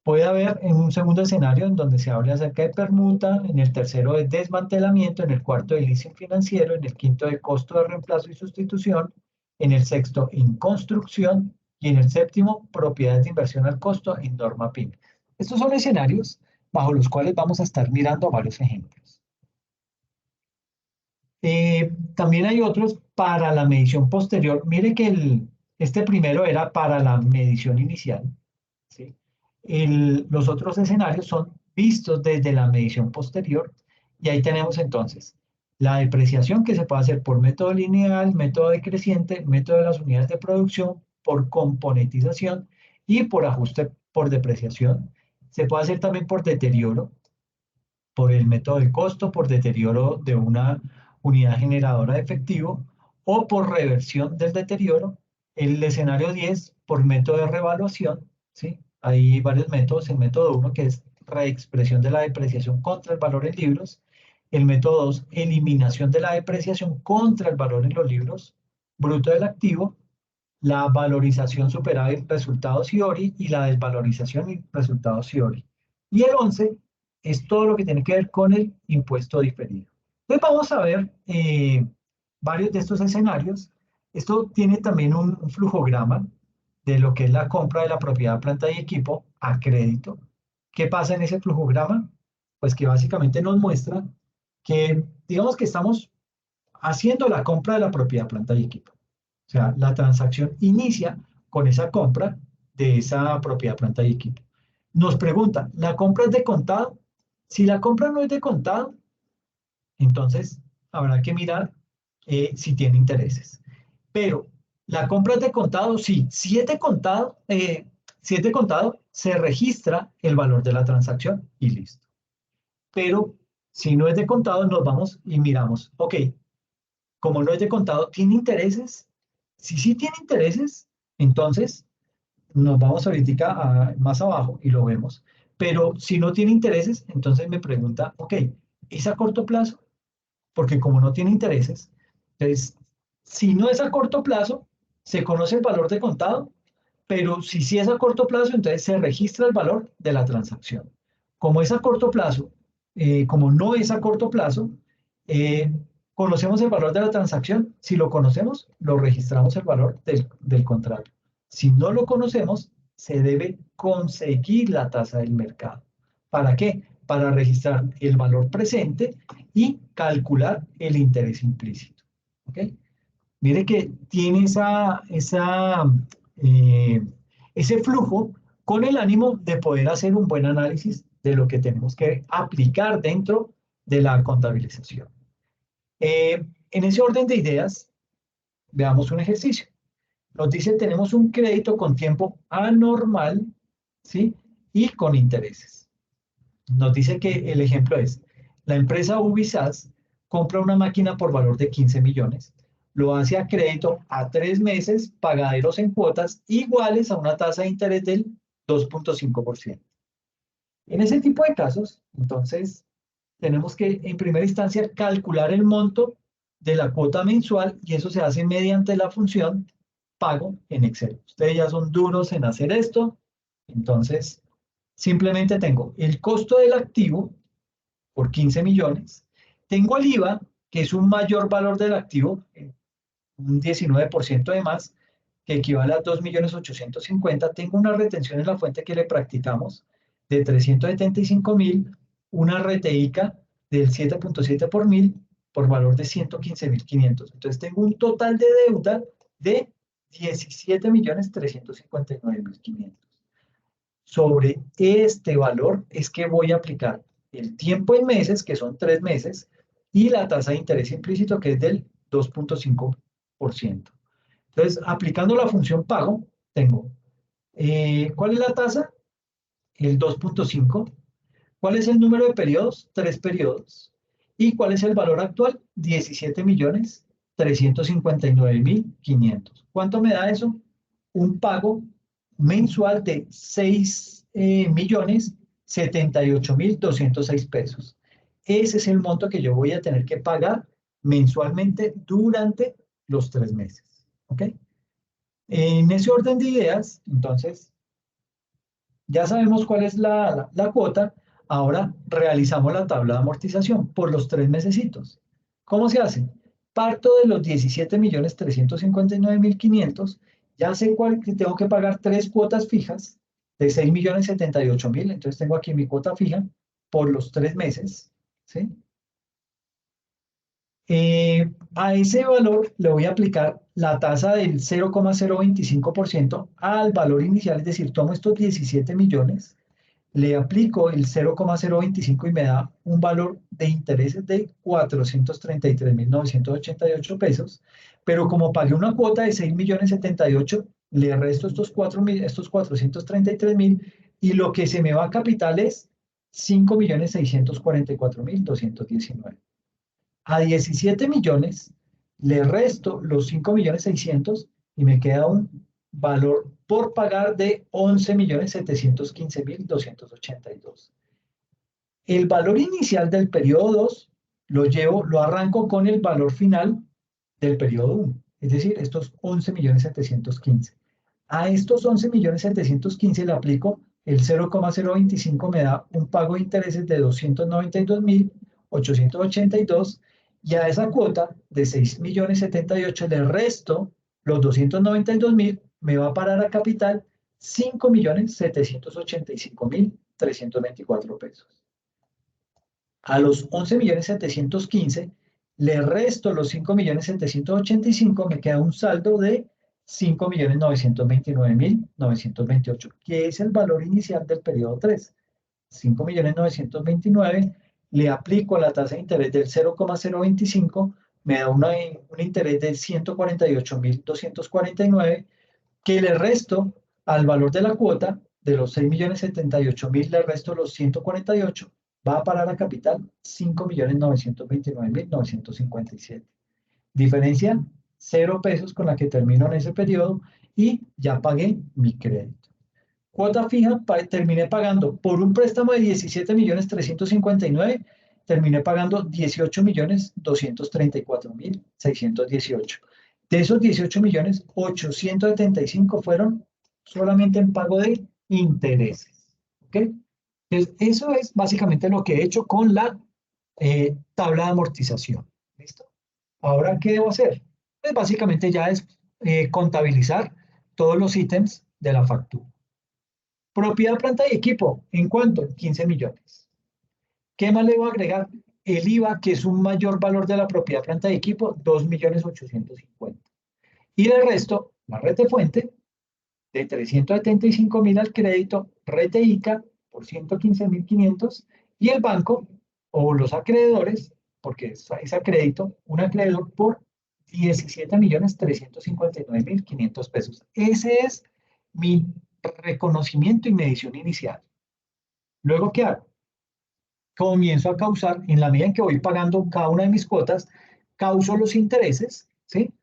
Puede haber en un segundo escenario en donde se hable acerca de permuta, en el tercero de desmantelamiento, en el cuarto de leasing financiero, en el quinto de costo de reemplazo y sustitución, en el sexto en construcción y en el séptimo propiedades de inversión al costo en norma PYME. Estos son escenarios bajo los cuales vamos a estar mirando varios ejemplos. También hay otros para la medición posterior. Mire que este primero era para la medición inicial, ¿sí? Los otros escenarios son vistos desde la medición posterior y ahí tenemos entonces la depreciación que se puede hacer por método lineal, método decreciente, método de las unidades de producción, por componentización y por ajuste por depreciación. Se puede hacer también por deterioro, por el método de costo, por deterioro de una unidad generadora de efectivo o por reversión del deterioro. El escenario 10 por método de revaluación, ¿sí? Hay varios métodos. El método 1 que es reexpresión de la depreciación contra el valor en libros. El método 2, eliminación de la depreciación contra el valor en los libros bruto del activo. La valorización superávit resultados IORI y la desvalorización y resultados IORI. Y el 11 es todo lo que tiene que ver con el impuesto diferido. Entonces vamos a ver varios de estos escenarios. Esto tiene también un flujograma de lo que es la compra de la propiedad, planta y equipo a crédito. ¿Qué pasa en ese flujograma? Pues que básicamente nos muestra que, digamos que estamos haciendo la compra de la propiedad, planta y equipo. O sea, la transacción inicia con esa compra de esa propiedad, planta y equipo. Nos pregunta, ¿la compra es de contado? Si la compra no es de contado, entonces habrá que mirar si tiene intereses. Pero la compra es de contado, sí. Si es de contado, se registra el valor de la transacción y listo. Pero si no es de contado, nos vamos y miramos, ok, como no es de contado, ¿tiene intereses? Si sí tiene intereses, entonces nos vamos ahorita más abajo y lo vemos. Pero si no tiene intereses, entonces me pregunta, ok, ¿es a corto plazo? Porque como no tiene intereses, entonces, si no es a corto plazo, se conoce el valor de contado, pero si sí es a corto plazo, entonces se registra el valor de la transacción. Como es a corto plazo, como no es a corto plazo, eh, conocemos el valor de la transacción. Si lo conocemos, lo registramos el valor del contrato. Si no lo conocemos, se debe conseguir la tasa del mercado. ¿Para qué? Para registrar el valor presente y calcular el interés implícito. ¿Ok? Mire que tiene eh, ese flujo con el ánimo de poder hacer un buen análisis de lo que tenemos que aplicar dentro de la contabilización. En ese orden de ideas, veamos un ejercicio. Nos dice, tenemos un crédito con tiempo anormal, ¿sí? Y con intereses. Nos dice que el ejemplo es, la empresa Ubisas compra una máquina por valor de 15 millones, lo hace a crédito a 3 meses, pagaderos en cuotas iguales a una tasa de interés del 2.5%. En ese tipo de casos, entonces, tenemos que en primera instancia calcular el monto de la cuota mensual y eso se hace mediante la función pago en Excel. Ustedes ya son duros en hacer esto, entonces simplemente tengo el costo del activo por 15 millones, tengo el IVA, que es un mayor valor del activo, un 19% de más, que equivale a 2.850.000, tengo una retención en la fuente que le practicamos de 375.000, una RTICA del 7.7 por mil, por valor de 115.500. Entonces tengo un total de deuda de 17.359.500. sobre este valor es que voy a aplicar el tiempo en meses, que son 3 meses, y la tasa de interés implícito, que es del 2.5%. Entonces, aplicando la función pago, tengo, ¿cuál es la tasa? El 2.5. ¿Cuál es el número de periodos? 3 periodos. ¿Y cuál es el valor actual? 17.359.500. ¿Cuánto me da eso? Un pago mensual de 6.078.206 pesos. Ese es el monto que yo voy a tener que pagar mensualmente durante los 3 meses. ¿Ok? En ese orden de ideas, entonces, ya sabemos cuál es la cuota. Ahora realizamos la tabla de amortización por los 3 mesecitos. ¿Cómo se hace? Parto de los 17.359.500. Ya sé que tengo que pagar 3 cuotas fijas de 6.078.000. Entonces tengo aquí mi cuota fija por los 3 meses. ¿Sí? A ese valor le voy a aplicar la tasa del 0,025% al valor inicial, es decir, tomo estos 17 millones, le aplico el 0,025 y me da un valor de intereses de 433.988 pesos, pero como pagué una cuota de 6.078.000, le resto estos 433.000 y lo que se me va a capital es 5.644.219. A 17 millones le resto los 5.600.000 y me queda un valor por pagar de 11.715.282. El valor inicial del periodo 2 lo arranco con el valor final del periodo 1, es decir, estos 11.715.000. A estos 11.715.000 le aplico el 0,025, me da un pago de intereses de 292.882 y a esa cuota de 6.078.000 le resto los 292.000, me va a parar a capital 5.785.324 pesos. A los 11.715.000 le resto los 5.785.000, me queda un saldo de 5.929.928, que es el valor inicial del periodo 3. 5.929.000, le aplico la tasa de interés del 0,025, me da un interés de 148.249, que le resto al valor de la cuota de los 6.078.000, le resto los 148, va a parar a capital 5.929.957. Diferencia 0 pesos con la que termino en ese periodo y ya pagué mi crédito. Cuota fija, terminé pagando por un préstamo de 17.359.000, terminé pagando 18.234.618. De esos 18.875.000 fueron solamente en pago de intereses. ¿Ok? Entonces, eso es básicamente lo que he hecho con la tabla de amortización. ¿Listo? Ahora, ¿qué debo hacer? Pues básicamente ya es contabilizar todos los ítems de la factura. Propiedad, planta y equipo, ¿en cuánto? 15 millones. ¿Qué más le voy a agregar? El IVA, que es un mayor valor de la propiedad, planta y equipo, 2.850.000. Y el resto, la rete fuente, de 375.000 al crédito, rete ICA por 115.500 y el banco o los acreedores, porque es acrédito, un acreedor por 17.359.500 pesos. Ese es mi reconocimiento y medición inicial. Luego, ¿qué hago? Comienzo a causar, en la medida en que voy pagando cada una de mis cuotas, causo los intereses, ¿sí?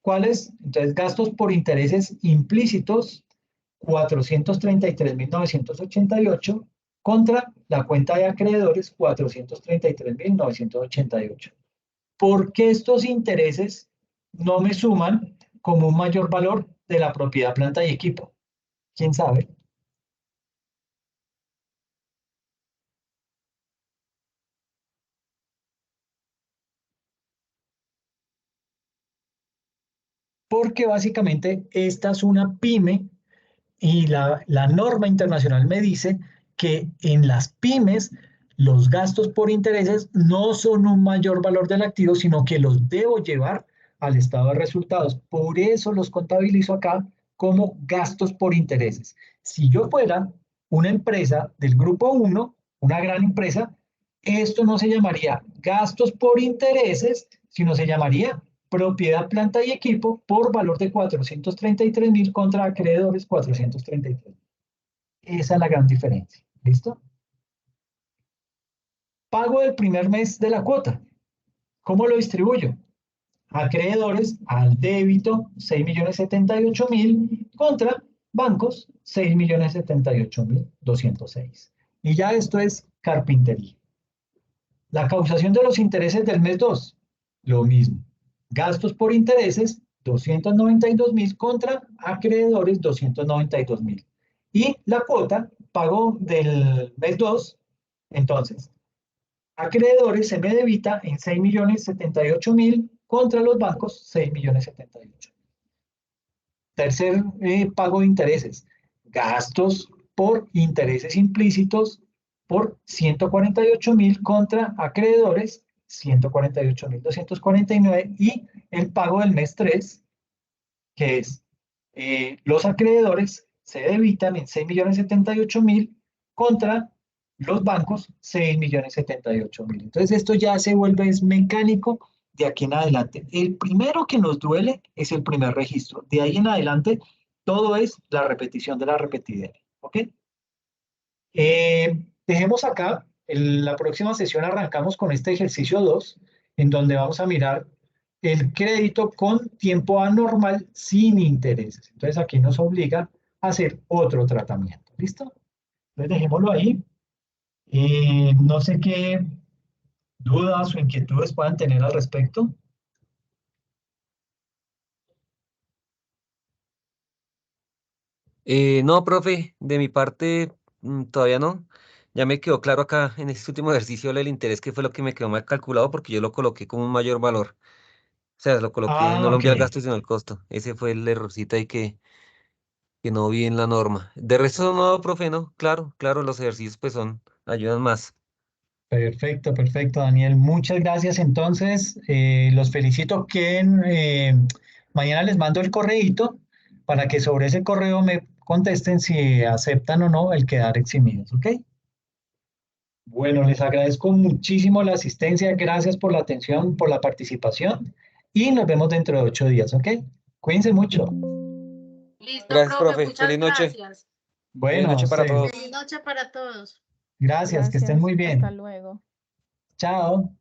¿Cuáles? Entonces, gastos por intereses implícitos, 433.988 contra la cuenta de acreedores, 433.988. ¿Por qué estos intereses no me suman como un mayor valor de la propiedad, planta y equipo? ¿Quién sabe? Porque básicamente esta es una pyme y la norma internacional me dice que en las pymes los gastos por intereses no son un mayor valor del activo, sino que los debo llevar al estado de resultados. Por eso los contabilizo acá como gastos por intereses. Si yo fuera una empresa del grupo 1, una gran empresa, esto no se llamaría gastos por intereses, sino se llamaría propiedad, planta y equipo por valor de 433.000 contra acreedores 433.000. Esa es la gran diferencia. ¿Listo? Pago del primer mes de la cuota. ¿Cómo lo distribuyo? Acreedores al débito 6.078.000 contra bancos 6.078.206. Y ya esto es carpintería. La causación de los intereses del mes 2, lo mismo. Gastos por intereses 292.000 contra acreedores 292.000. Y la cuota, pago del mes 2, entonces, acreedores se me debita en 6.078.000 contra los bancos 6.078.000. Tercer pago de intereses, gastos por intereses implícitos por 148.000 contra acreedores 148.249 y el pago del mes 3, que es los acreedores se debitan en 6.078.000 contra los bancos 6.078.000. Entonces esto ya se vuelve mecánico de aquí en adelante. El primero que nos duele es el primer registro. De ahí en adelante todo es la repetición de la repetidera. ¿Ok? Dejemos acá, en la próxima sesión arrancamos con este ejercicio 2, en donde vamos a mirar el crédito con tiempo anormal sin intereses. Entonces aquí nos obliga a hacer otro tratamiento. ¿Listo? Entonces dejémoslo ahí. No sé qué dudas o inquietudes puedan tener al respecto. No, profe, de mi parte todavía no. Ya me quedó claro acá en este último ejercicio el interés que fue lo que me quedó mal calculado porque yo lo coloqué como un mayor valor. O sea, lo coloqué, no Ah, lo ok. envié al gasto sino al costo. Ese fue el errorcito ahí que no vi en la norma. De resto, no, profe, no. Claro, claro, los ejercicios pues ayudan más. Perfecto, perfecto, Daniel. Muchas gracias. Entonces, los felicito que mañana les mando el correíto para que sobre ese correo me contesten si aceptan o no el quedar eximidos, ¿ok? Bueno, les agradezco muchísimo la asistencia. Gracias por la atención, por la participación y nos vemos dentro de 8 días, ¿ok? Cuídense mucho. Listo, Gracias, profe, profe. muchas Feliz noche. gracias. Feliz Bueno, a noche para ustedes. todos. Feliz noche para todos. Gracias, que estén Gracias. muy Hasta bien. luego. Chao.